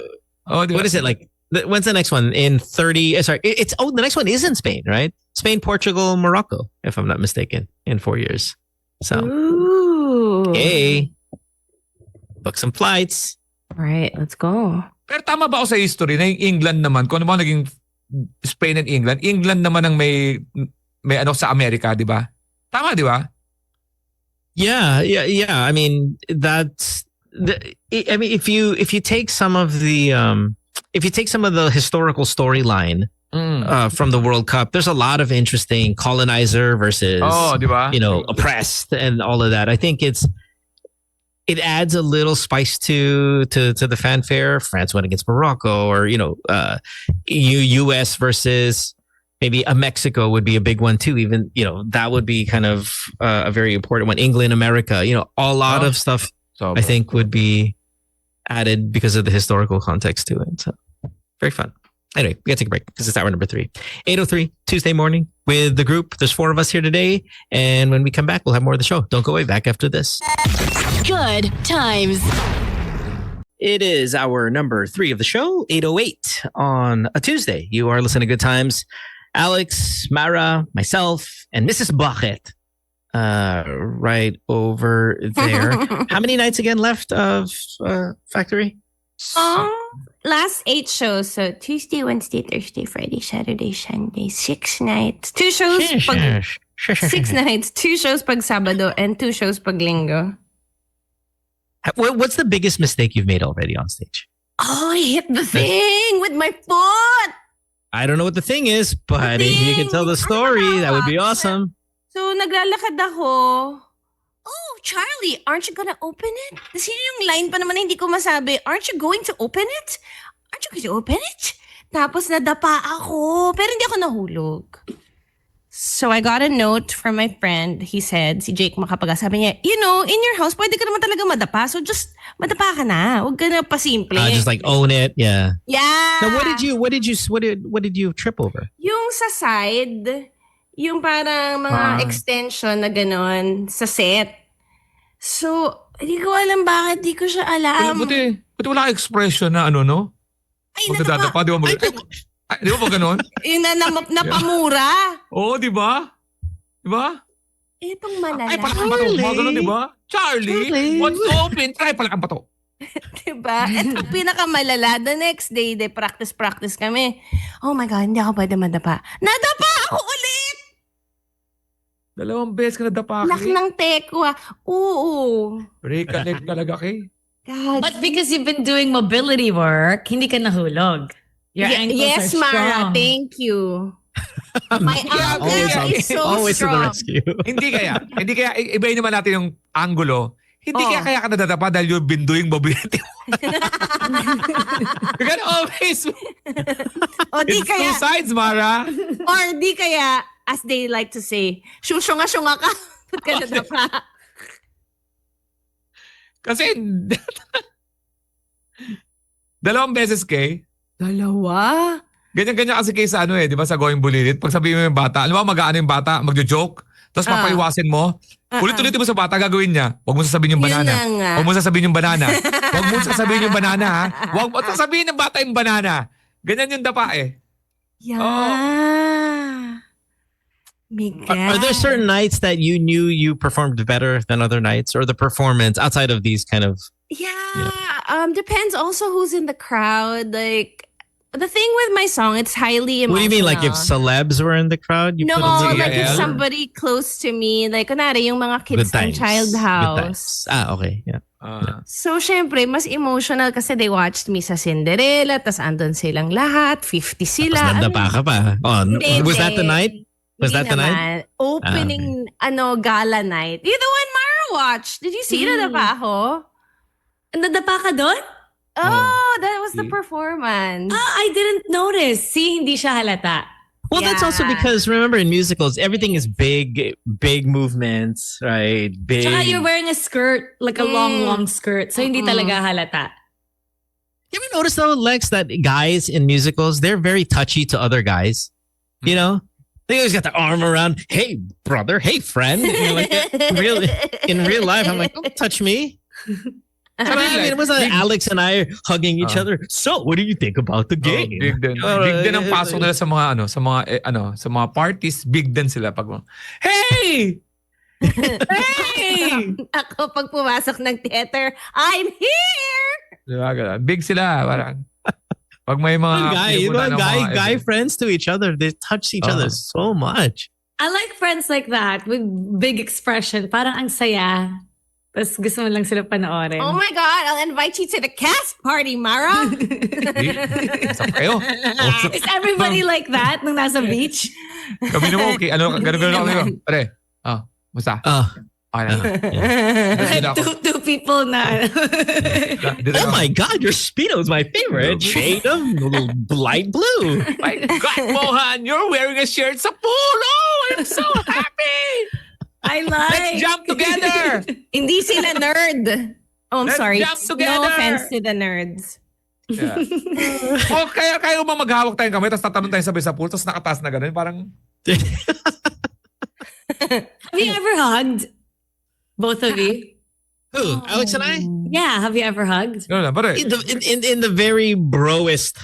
What is it like? When's the next one? In 30? Sorry, the next one is in Spain, right? Spain, Portugal, Morocco, if I'm not mistaken, in 4 years. So, hey, book some flights. All right, let's go. Pero tama ba ako sa history na yung England naman, kung ano ba naging Spain and England naman ang may ano sa Amerika, di ba? Tama, di ba? Yeah. I mean, if you take some of the historical storyline from the World Cup, there's a lot of interesting colonizer versus oppressed and all of that. I think it adds a little spice to the fanfare. France went against Morocco, or US versus maybe a Mexico would be a big one too. Even, that would be kind of a very important one. England, America, a lot of stuff I think would be added because of the historical context to it. So very fun. Anyway, we gotta take a break because it's hour number 3. 8:03 Tuesday morning with the group. There's 4 of us here today. And when we come back, we'll have more of the show. Don't go away. Back after this. Good times. It is our number 3 of the show, 8:08 on a Tuesday. You are listening to Good Times. Alex, Mara, myself, and Mrs. Bucket right over there. How many nights again left of Factory? Last 8 shows. So Tuesday, Wednesday, Thursday, Friday, Saturday, Sunday. 6 nights. 2 shows pag 6 nights. 2 shows pag Sabado and 2 shows pag Linggo. What's the biggest mistake you've made already on stage? Oh, I hit the thing with my foot. I don't know what the thing is, but if you can tell the story, that would be awesome. So, naglalakad ako. Oh, Charlie, aren't you gonna open it? Kasi yung line pa naman na hindi ko masabi. Aren't you going to open it? Aren't you going to open it? Tapos nadapa ako, pero hindi ako nahulog. So, I got a note from my friend. He said, si Jake Makapaga, sabi niya, you know, in your house, pwede ka naman talaga madapa. So, just madapa ka na. Huwag ka na pasimple. Just like own it, yeah. Yeah. Now, what did you trip over? Yung sa side, yung parang mga extension na ganon sa set. So, hindi ko alam bakit di ko siya alam. Buti wala kang expression na ano, no? Ay, Magdadapa, di ba? Di ba gano'n? Yung napamura. Oo, di ba? Di ba? Itong malala. Ay, palakang bato. Mga gano'n, di ba? Charlie, what's open? Try palakang bato. Diba? Ito pinakamalala. The next day, practice kami. Oh my God, hindi ako pwede madapa. Nadapa ako ulit! 2 beses ka nadapa, Lak Kay. ng tekwa. Oo. Break a leg talaga, Kay. God. But because you've been doing mobility work, hindi ka nahulog. Your ankles Yes, are Mara. strong. Thank you. My ankle is so always to the strong. rescue. Hindi kaya, ibayin naman natin yung angulo. Hindi kaya ka nadadapa dahil you've been doing mobility. You can always, O di it's two kaya, sides, Mara. or di kaya, as they like to say, syunga-syunga ka. Ba't ka nadapa? Kasi, 2 beses, Kay. Dalawa? Ganyan-ganyan kasi Kay sa di ba, sa Going Bulilit. Pag sabihin mo yung bata, alam mo, mag-aano yung bata, magjo-joke, tapos papaiwasin mo, ulit-ulitin mo sa bata, gagawin niya. Huwag mo sasabihin yung Yun banana. na nga. Huwag mo sasabihin yung banana. Huwag mo sasabihin yung banana, ha? Huwag mo sasabihin ng bata yung banana. Ganyan yung dapa, eh. Yeah. Miguel. Are there certain nights that you knew you performed better than other nights, or the performance outside of these kind of? Yeah. Depends also who's in the crowd. Like, the thing with my song, it's highly emotional. What do you mean, like if celebs were in the crowd? You No, put them like if CL? somebody close to me, like kunwari yung mga kids Good ng times. Child Good House. times. Okay, yeah. So, syempre, mas emotional kasi they watched me sa Cinderella, tas andun silang lahat, 50 sila. Tapos nandapa ka pa. Oh, Hindi, was that the hindi. night? Was Hindi that the night? naman. Opening, gala night. You're the one Mara watched. Did you see nadapa ako? Nadapa ka doon? Oh, that was the See? performance. I didn't notice. See, hindi siya halata. Well, that's also Yeah. because remember in musicals, everything is big movements, right? Big. Tsaka you're wearing a skirt, like a long skirt. So hindi talaga halata. You ever notice though, Lex, that guys in musicals, they're very touchy to other guys. You know? They always got the arm around, hey, brother, hey, friend. And you're like, in real life, I'm like, don't touch me. I mean, it was Alex and I hugging each other. So, what do you think about the game? Big din. Big din ang pasok nila sa mga sa mga parties, big din sila pag hey! Hey! Ako, pag pumasok ng theater, I'm here! Diba, ganun. Big sila, parang. Pag may mga guy friends to each other, they touch each other so much. I like friends like that with big expression. Parang ang saya. Tapos gusto mo lang sila panoorin. Oh my God, I'll invite you to the cast party, Mara. Saan kayo? Is everybody like that nung nasa beach? Kami naman, okay. Ganun ako kayo. Pare, musta? Like two people na. Oh my God, your Speedo is my favorite shade of light blue. My God, Mohan, you're wearing a shirt sa pool. Oh, I'm so happy. I like. Let's jump together. Hindi sila nerd. Oh, I'm Let's sorry. jump together. No offense to the nerds. Yeah. O kaya ba maghawak tayong kamay tapos tatanong tayo sabay sa pool tapos nakataas na gano'n? Parang... Have you ever hugged? Both of you? Who? Alex and I? Yeah, have you ever hugged? No, pare. In the very broest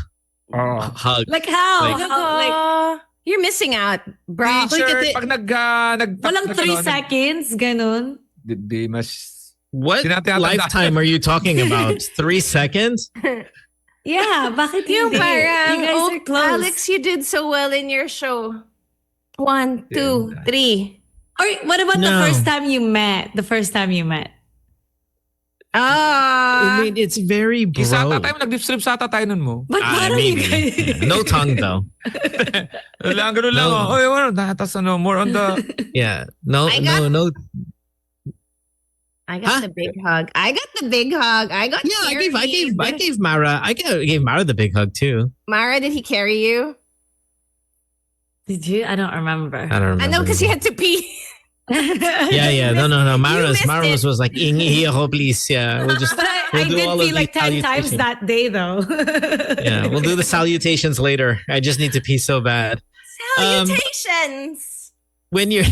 hug. Like how? Like- Like, You're missing out, bro. T-shirt, pag walang 3 seconds, ganun. Di mas... What Tinatanda- lifetime are you talking about? 3 seconds? Yeah, bakit Yung hindi? parang, You guys oh, are close. Alex, you did so well in your show. 1, 2, 3. Or what about No. the first time you met? The first time you met. I mean, it's very bro. Isata tayo, nag-strip sata tayo nun mo. But parang you Maybe. guys... Yeah. No tongue though. Ganun lang. No. Oy, ano, tapos ano, more on the... Yeah. No, I got- no. I got Huh? the big hug. I got the big hug. I got Yeah, I carried. gave Mara. I gave Mara the big hug too. Mara, did he carry you? Did you? I don't remember. I don't remember. I know because you had to pee. Yeah. No. missed Mara's was like, "Ingi ako, please." Yeah, we'll just. But I We'll do did all pee of like the 10 times salutations. that day though. Yeah, we'll do the salutations later. I just need to pee so bad. Salutations. When you're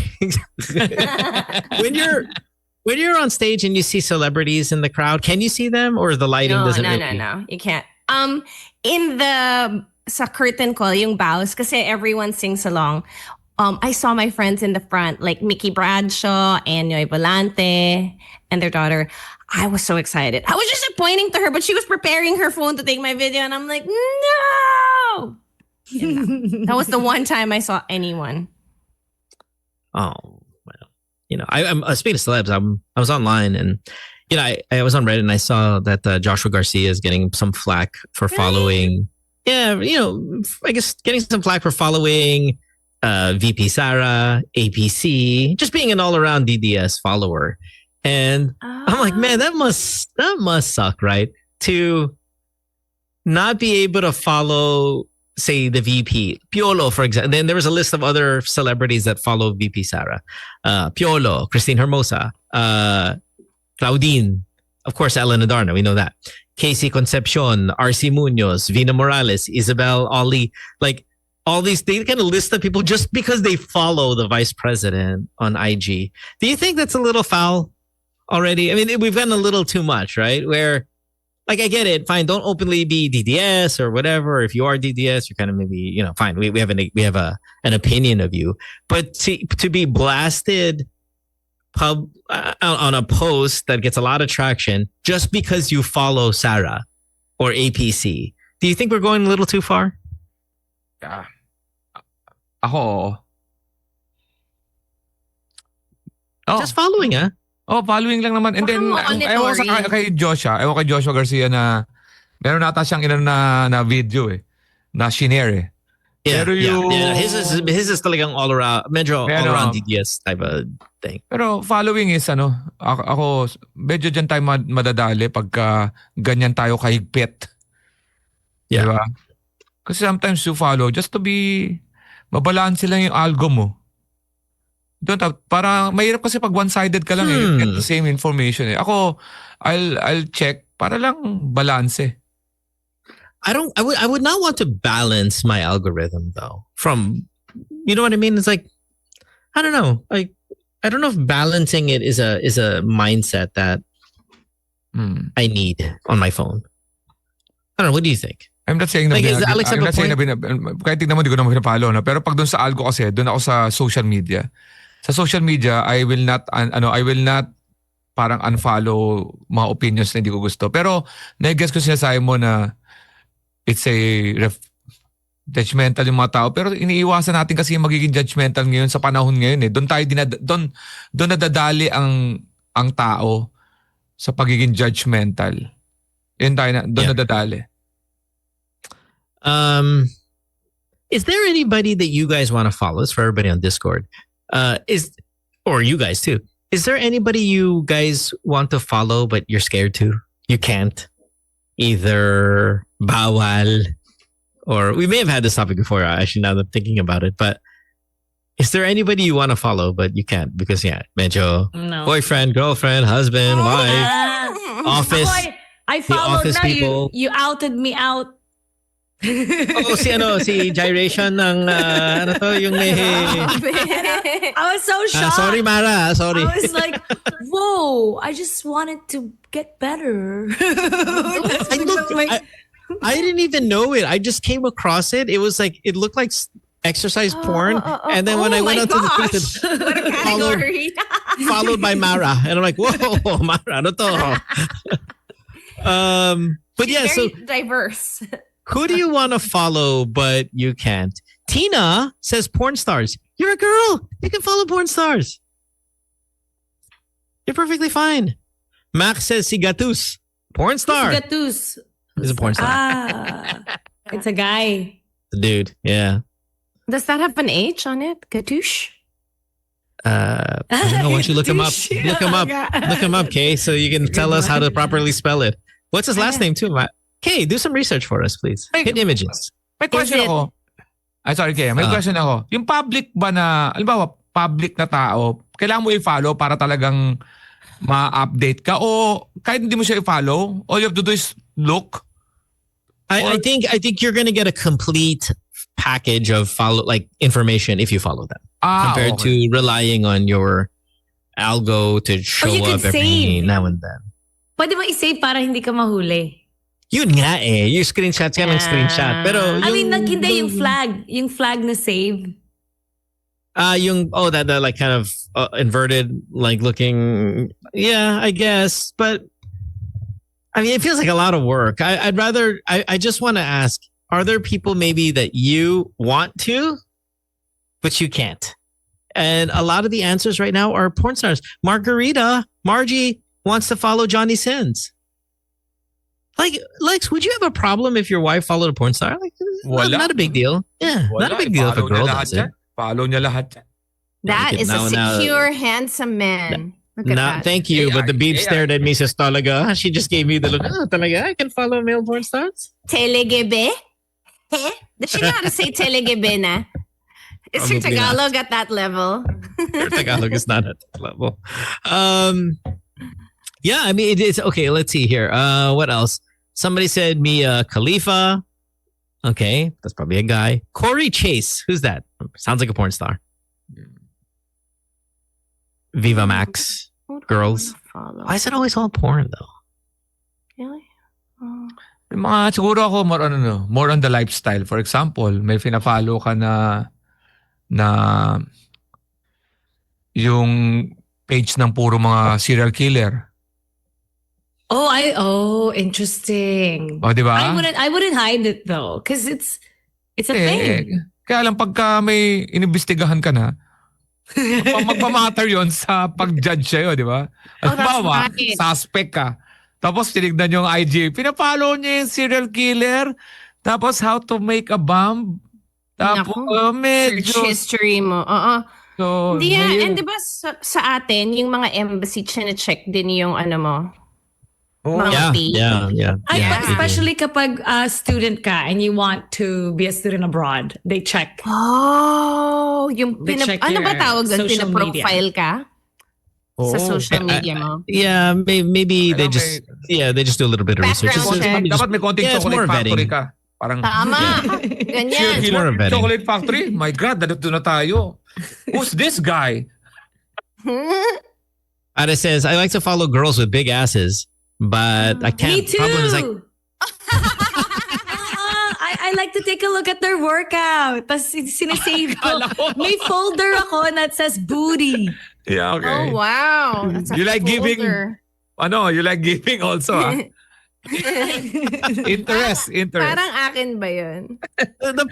when you're on stage and you see celebrities in the crowd, can you see them or the lighting no, doesn't? no, really- no. You can't. In the sa curtain call, yung bows, kasi everyone sings along. I saw my friends in the front, like Mickey Bradshaw and Noy Volante and their daughter. I was so excited. I was just pointing to her, but she was preparing her phone to take my video, and I'm like, no. That was the one time I saw anyone. Oh, well, I'm speaking of celebs. I was online and I was on Reddit and I saw that Joshua Garcia is getting some flack for following. Yeah, I guess getting some flack for following VP Sara, APC, just being an all around DDS follower. And I'm like, man, that must suck, right? To not be able to follow, say, the VP. Piolo, for example. Then there was a list of other celebrities that follow VP Sara. Piolo, Christine Hermosa, Claudine, of course, Ellen Adarna, we know that. Casey Concepcion, RC Munoz, Vina Morales, Isabel Ali, like all these, they kind of list the people just because they follow the vice president on IG. Do you think that's a little foul already? I mean, we've gotten a little too much, right? Where, like, I get it. Fine, don't openly be DDS or whatever. If you are DDS, you're kind of maybe, fine. We have an opinion of you, but to be blasted on a post that gets a lot of traction just because you follow Sara or APC, do you think we're going a little too far? Yeah. Ako. Oh, Just following, huh? following lang naman. And Baka then, ewan ko monitoring. kay Joshua. Ewan kay Joshua Garcia na meron nata siyang na video na shinare eh. Yeah, Pero yeah. His is talagang all around, medyo Pero, all around DDS type of thing. Pero following is ako medyo dyan tayo madadali pagka ganyan tayo kahigpit. Yeah. Diba? Kasi sometimes you follow just to be mabalanse lang yung algo mo. Para mahirap kasi pag one-sided ka lang you get the same information eh. Ako, I'll check para lang balanse. I would not want to balance my algorithm though. From, you know what I mean? It's like, I don't know. Like, I don't know if balancing it is a mindset that I need on my phone. I don't know. What do you think? I'm not saying na Like, is Alex have a point? kahit tignan mo, di ko naman pinapalo. No? Pero pag doon sa algo kasi, doon ako sa social media. Sa social media, I will not parang unfollow mga opinions na hindi ko gusto. Pero, na-guess ko sinasabi mo na it's a judgmental yung mga tao. Pero iniiwasan natin kasi yung magiging judgmental ngayon sa panahon ngayon eh. Doon nadadali ang tao sa pagiging judgmental. Yun tayo doon nadadali. Is there anybody that you guys want to follow? It's for everybody on Discord. Or you guys too. Is there anybody you guys want to follow but you're scared to? You can't. Either bawal, or we may have had this topic before, actually, now that I'm thinking about it, but is there anybody you want to follow but you can't? Because medyo No. boyfriend, girlfriend, husband, wife, office. I followed office na people. you outed me out. Si gyration ng ano to yung I was so shocked. sorry Mara, sorry. I was like, whoa, I just wanted to get better. I didn't even know it. I just came across it. It was like it looked like exercise porn, and then when I went out to the street, What a category. followed by Mara, and I'm like, whoa, Mara, ano to? But yeah, so Very diverse. who do you want to follow but you can't? Tina says porn stars. You're a girl. You can follow porn stars. You're perfectly fine. Max says si Gatus. Porn star. Gatus. He's a porn star. It's a guy. Dude, yeah. Does that have an H on it? Gatouche? I don't know. Why don't you look him up? Look him up. Look him up, Kay, so you can tell us how to properly spell it. What's his last name too, Matt? Kay, do some research for us, please. Hit images. May question ako. Ay, sorry, Kaya. May question ako. Yung public ba na, alimbawa, public na tao, kailangan mo i-follow para talagang ma-update ka o kahit hindi mo siya i-follow, all you have to do is look? I think you're gonna get a complete package of information if you follow them compared to relying on your algo to show you can up every save. now and then. Pwede mo i-save para hindi ka mahuli. Yun nga eh. Yung screenshot ka ng screenshot. Pero Hindi yung flag. Yung flag na save. that like kind of inverted like looking. Yeah, I guess. But I mean, it feels like a lot of work. I just want to ask, are there people maybe that you want to, but you can't? And a lot of the answers right now are porn stars. Margie wants to follow Johnny Sins. Like, Lex, would you have a problem if your wife followed a porn star? Like, not a big deal. Yeah, not a big deal if a girl does it. Follow niya lahat yan. That Look at is a now- secure, handsome man. Look at that. Thank you, but the beep AI. stared at me, says talaga. She just gave me the look. Oh, talaga, I can follow male porn stars? Telegebe? Heh? Does she know how to say telegebe na? Is her Probably not. Tagalog at that level? Your Tagalog is not at that level. Yeah, I mean, it's okay. Let's see here. What else? Somebody said Mia Khalifa. Okay, that's probably a guy. Corey Chase. Who's that? Sounds like a porn star. Viva Max. Who do I Girls. wanna follow? Why is it always all porn though? Really? Oh. Yung mga, siguro ako more on the lifestyle. For example, may fina-follow ka na yung page ng puro mga serial killer. Interesting. O, di ba? I wouldn't hide it though, because it's a thing. Kaya lang pagka may inimbestigahan ka na, magpamatter yon sa pag-judge sa'yo, di ba? Oh, that's Halimbawa, right. suspect ka. Tapos tinignan yung IG. Pinapollow niya yung serial killer. Tapos how to make a bomb. Tapos Naku. medyo... Search history mo. Oo. So, Hindi nga, ngayon- and di ba sa atin, yung mga embassy, check din yung ano mo. Oo. Mga page. Yeah. Especially kapag student ka and you want to be a student abroad, they check. Oh, yung They check ano ba your tawag doon? social Pinaprofile ka? Sa Oo. social media mo? Yeah, maybe they Kailangan they just do a little bit of research. Background check. Maybe just- Dapat may konting Yeah, it's more chocolate factory vetting. ka. Parang, Tama. serial Ganyan. It's more killer, vetting. chocolate factory? My God, nandito na tayo. Who's this guy? Ada says, I like to follow girls with big asses, but I can't. Me too. Problem is like, I like to take a look at their workout. Tapos sinesave ko. Akala ko. May folder ako that says booty. Yeah, okay. Oh, wow. That's a You like giving- folder. You like giving also, ah? Interest. Parang akin ba yun? the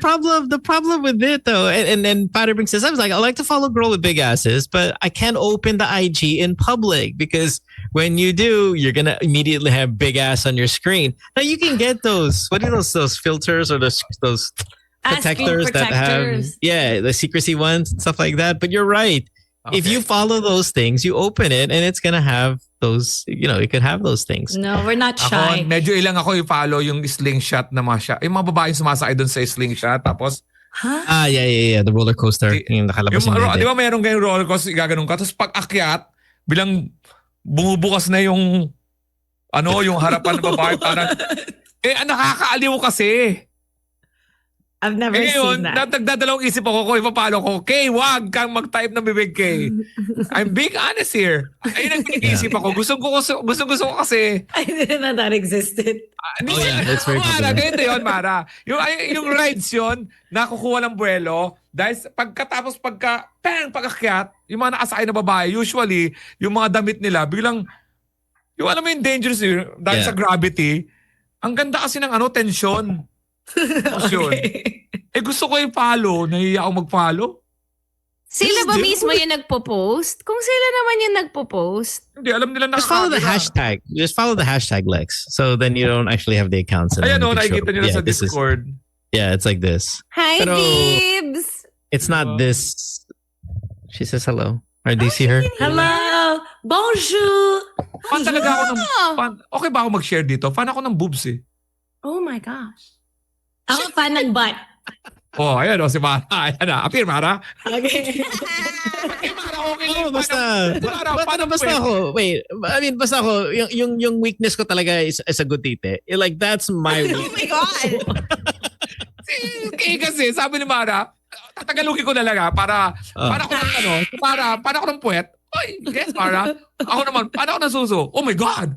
problem with it though, and then Patty brings this up, I was like, I like to follow girl with big asses, but I can't open the IG in public because when you do, you're gonna immediately have big ass on your screen. Now you can get those. What are those filters or those Screen protectors that have the secrecy ones and stuff like that? But you're right. If you follow those things, you open it and it's gonna have those. It could have those things. No, we're not Ako, shy. medyo ilang ako i-follow yung slingshot na yung mga babaeng sumasakay doon sa slingshot. Tapos, Huh? Yeah. The roller coaster. Yung nakalabas yung di dede. ba meron kayong roller coaster, gaganon ka. Tapos pag akyat, bilang bumubukas na yung yung harapan ng babae. Parang, nakakaaliw kasi. I've never Ngayon, seen that. nagdadalawang isip ako kung paano ko, Kay, wag kang mag-type ng bibig, Kay. I'm being honest here. Ayun ang nag-iisip ako. Gusto ko kasi. I didn't know that existed. Oh, yeah, that's very Mara, popular. ganito yun, Mara. Yung rides yun, nakukuha ng buwelo, dahil pagkakyat, yung mga nakasakay na babae, usually, yung mga damit nila, biglang, yung alam mo yung dangerous yun, dahil Yeah. sa gravity, ang ganda kasi ng tension. Tapos yun. Gusto ko yung follow, nahiya ako mag-follow. Sila ba This is mismo yung nagpo-post? Kung sila naman yung nagpo-post. Hindi, alam nila Just follow the nakakamera. hashtag. Just follow the hashtag, Lex. So then you don't actually have the accounts. And Ayan then o, you can show- nakikita nyo na sa this is- Discord. yeah, it's like this. Hi, Pero- babes! It's not this. She says hello. Or do you see her? Hello! Bonjour! Fan talaga ako ng... Oh. Fan, okay ba ako mag-share dito? Fan ako ng boobs eh. Oh my gosh. Ako fan ng butt. Oh, ayan o, si Mara. Ayan na. Appear, Mara. Okay. Mara, okay Oh, lang. basta. Mara, Basta, basta ako. Wait. I mean, basta ako. Yung weakness ko talaga is a good tite. Like, that's my Oh weakness. my God. Kasi, sabi ni Mara, tatagalugin ko na lang para ako ng para ako ng puwet. Ay, yes, Mara. Ako naman, para ako ng suso. Oh my God!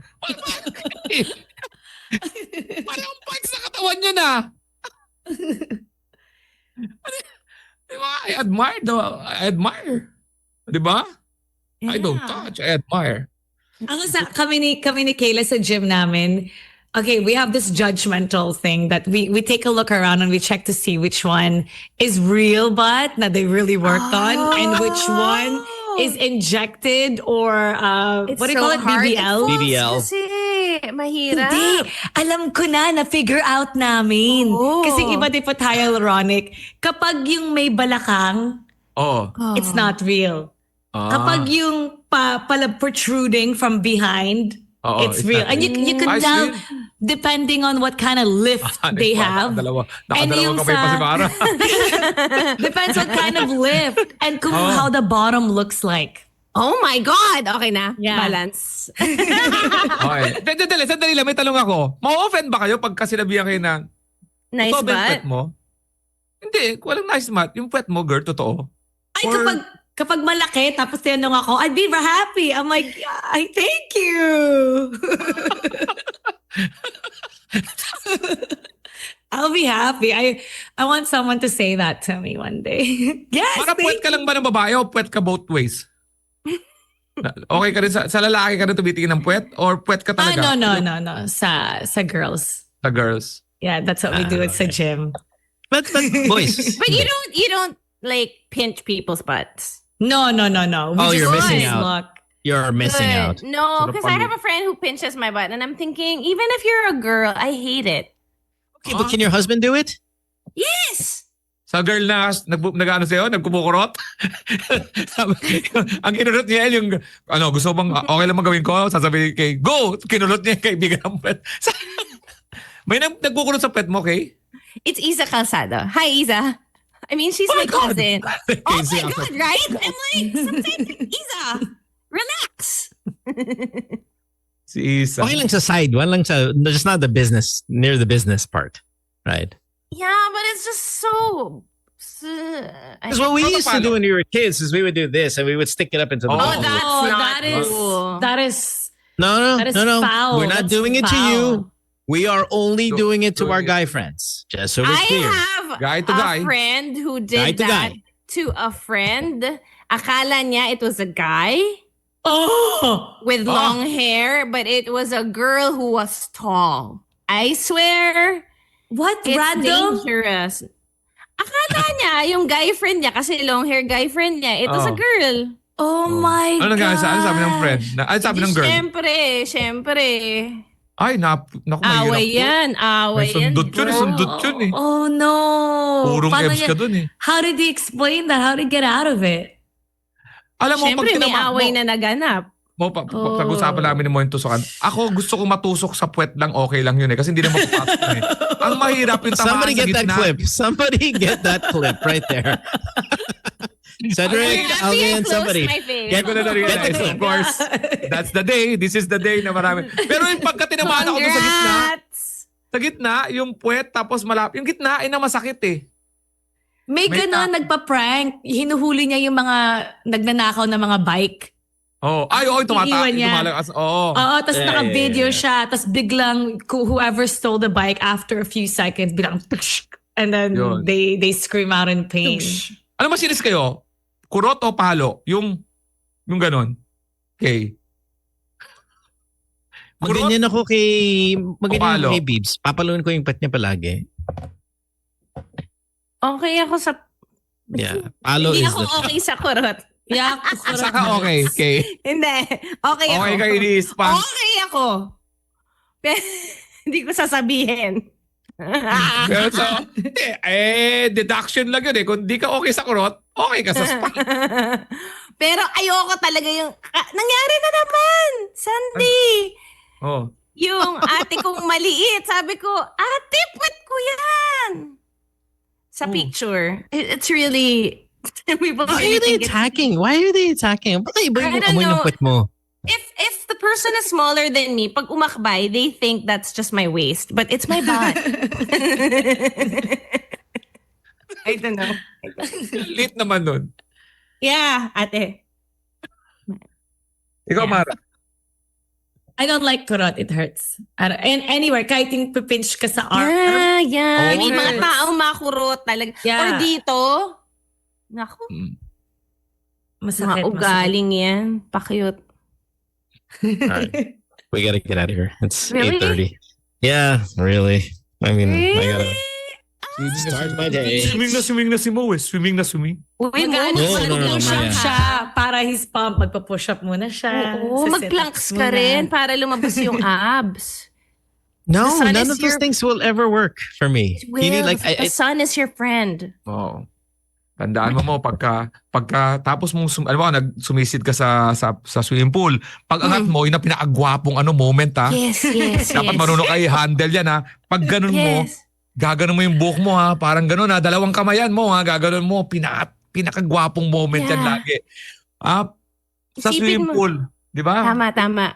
Parang parts sa katawan niya na. Diba? I admire. Diba? I don't touch, I admire. Ako kami ni Kayla sa gym namin, okay, we have this judgmental thing that we take a look around and we check to see which one is real butt that they really worked on and which one is injected or It's what do you so call it? hard. BBL? BBL. Kasi mahirap. Hindi. Alam ko na figure out namin. Oh. Kasi iba di pa tayo ironic. Kapag yung may balakang, Oh. it's not real. Kapag yung pala protruding from behind, Oo, it's real. And you can I tell see. depending on what kind of lift they have. Nakadalawang yung kamay pa si sa- Mara. Depends what kind of lift and kung Oh. how the bottom looks like. Oh my God. Okay na. Yeah. Balance. Okay. Sandali lang, may talong ako. Ma-offend ba kayo pagka sinabihan kayo na Nice totoo ba yung butt. puwet mo? Hindi, walang nice mat. Yung puwet mo, girl, totoo. Ay, Or- kapag malaki, tapos tinanong ako, I'd be happy. I'm like, I thank you. I'll be happy. I want someone to say that to me one day. Yes, Para puwet ka lang ba ng babae o puwet ka both ways? Okay ka rin sa lalaki ka rin tumitingin ng puwet or puwet ka Ah, talaga? no. Sa girls. Sa girls. Yeah, that's what we do at sa gym. But boys. But you don't like pinch people's butts. No. We Oh, just you're missing always out. look. You're missing out. No, Sort of because I funny. have a friend who pinches my butt and I'm thinking, even if you're a girl, I hate it. Okay, but can your husband do it? Yes! Sa girl na nag-ano sa'yo, nagkumukurot. Ang kinulot niya yung, gusto bang, okay lang magawin ko? Sasabihin kay, go! Kinulot niya yung kaibigan ng pet. May nagkukurot sa pet mo, okay? It's Isa Calzado. Hi, Isa. I mean, she's Oh my my God. cousin. Oh Casey my ako. God, right? I'm like, sometimes, Isa, relax. Si Isa. Okay lang sa side. One lang sa, just not the business, near the business part. Right? Yeah, but it's just so... Because what we used to do when we were kids is we would do this and we would stick it up into the Oh, ball. that's not cool. that is No, that is no. foul. We're not That's doing it to foul. you. We are only Do- doing it to doing our it. guy friends. Just so it's I clear. have Guy to a guy. friend who Guy did to that guy. to a friend. Akala niya it was a guy Oh, with long hair, but it was a girl who was tall. I swear, what it's random? dangerous. Akala niya, yung guy friend niya, kasi long hair guy friend niya, it was a Oh. girl. Oh my Ano god. ano sabi ng friend? Ano sabi ng girl? Siyempre. Ay, naku, Away yan. May Away yan. sundot yun, bro. sundot yun eh. Oh no. Purong Paano ebs niya- ka dun eh. How did he explain that? How did he get out of it? Alam mo, Siyempre, may tinama- away na naganap. Oh. pag-usapan namin mo yung tusukan. Ako gusto ko matusok sa puwet lang, okay lang yun eh. Kasi hindi na mapapasok yun eh. Ang mahirap yung tamaan Somebody sa get that gitna. clip. Somebody get that clip right there. Cedric, Happy Alvin, close somebody. my face. Hindi ko na na-realize. Get the clip. Of course, that's the day. This is the day na marami. Pero yung pagka tinamaan ako doon sa gitna, Congrats! yung puwet, tapos malapit. Yung gitna, na masakit eh. May ganon, nagpa-prank. Hinuhuli niya yung mga nagnanakaw na mga bike. Oo, Iiwan niya. Oo. Oo, tapos Yeah, naka-video yeah. siya. Tapos biglang whoever stole the bike after a few seconds, biglang and then Yun. they scream out in pain. Ano mas sinis kayo? Kurot o palo? Yung ganon. Okay. Maganyan ako kay Palo. Biebs. Papaluin ko yung pat niya palagi. Okay ako sa... Yeah. Palo Hindi is ako the okay sa kurot. Yeah, Saka okay. Okay. Hindi. Okay ako. Okay ka, Inis. Pang, Okay ako. Pero hindi ko sasabihin. Pero so, deduction lang yun eh. Kung di ka okay sa kurot, okay ka sa spa. Pero ayoko talaga yung... nangyari na naman! Sunday! Oh. Yung ate kong maliit, sabi ko, ate, pwet ko yan! Sa picture. It's really... people Why really are they think it's- attacking? Why are they attacking? Bakit iba yung I don't amoy ng know. puwet mo? If the person is smaller than me, pag umakbay, they think that's just my waist. But it's my butt. I don't know. Lit naman nun. Yeah, ate. Ikaw, Yeah. Mara. I don't like kurot. It hurts. And anywhere, kahit yung pinch ka sa arm. Yeah. Oh, May mga yes. taong makurot talaga. Yeah. Or dito, naku, Masakit. mga ugaling yan. Pakyut. Alright. We gotta get out of here. It's Really? 8:30. Yeah, really. I mean, I gotta start my day. Swimming na si Mo eh. Swimming na swimming. Uy, Mag-ano, No, no, no, mag-push up yeah. siya para his pump. Magpa-push up muna siya. Oo, Sa mag-planks sit-ups ka muna. rin para lumabas yung abs. No, The sun none is of those your- things will ever work for me. Will, You need like the sun is your friend. Oo. Tandaan mo pagka tapos mong sumisid ka sa swimming pool, pag angat mo, yun ang pinakagwapong moment ha. Yes, yes, Dapat yes. marunong kayo handle yan ha. Pag ganun mo, Yes. gaganon mo yung buhok mo ha. Parang ganun ha. Dalawang kamayan mo ha. Gaganon mo. Pinakagwapong moment yan Yeah. lagi. Sa Isipin swimming mo. pool. Di ba? Tama.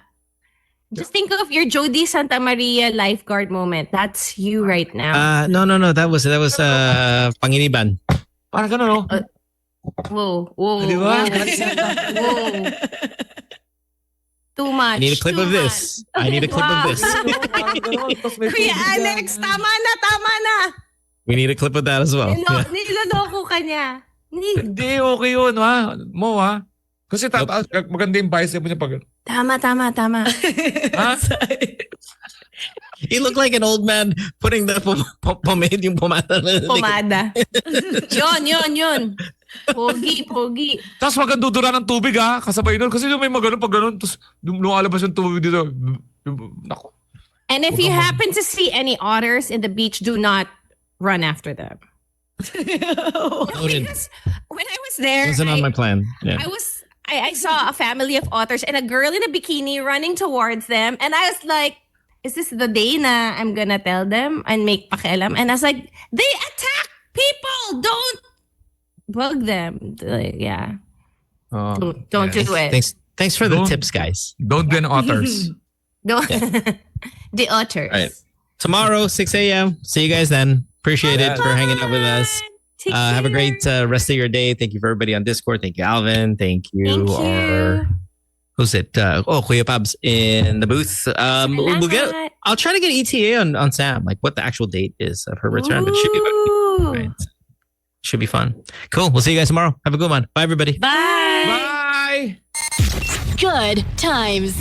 Just think of your Jody Santa Maria lifeguard moment. That's you right now. no. That was Panginiban. Parang ganun no? Whoa. Di ba? Whoa. Too much. I need a clip too of this. much. I need a clip of Wow. this. Kuya Alex, tama na. We need a clip of that as well. Yeah. Niloloko ka niya. Hindi, okay yun ha. Mo ha. Kasi maganda yung bicep niya pag... Tama. Ha? You look like an old man putting the pomade, yung pomada. Pomada. Yun. Pogi. Tapos magandudura ng tubig ha. Kasabay nun. Kasi yung may magano pag ganun. Tapos lumalabas yung tubig dito. Naku. And if you happen to see any otters in the beach, do not run after them. Noted. Because when I was there, Wasn't on my plan. Yeah. I saw a family of otters and a girl in a bikini running towards them. And I was like, is this the day na I'm gonna tell them and make pakialam? And I was like, they attack people! Don't bug them. Like, yeah. Oh. Don't do it. Thanks for the Don't- tips, guys. Don't be an otters. Don't. The otters. All right. Tomorrow, 6 a.m. See you guys then. Appreciate it for hanging out with us. Take Have a care. great rest of your day. Thank you for everybody on Discord. Thank you, Alvin. Thank you. Thank you. Who's it? Kuya Pabs in the booth. I'll try to get ETA on Sam, like what the actual date is of her return. But should be Ooh. right. Should be fun. Cool. We'll see you guys tomorrow. Have a good one. Bye, everybody. Bye! Bye! Good times.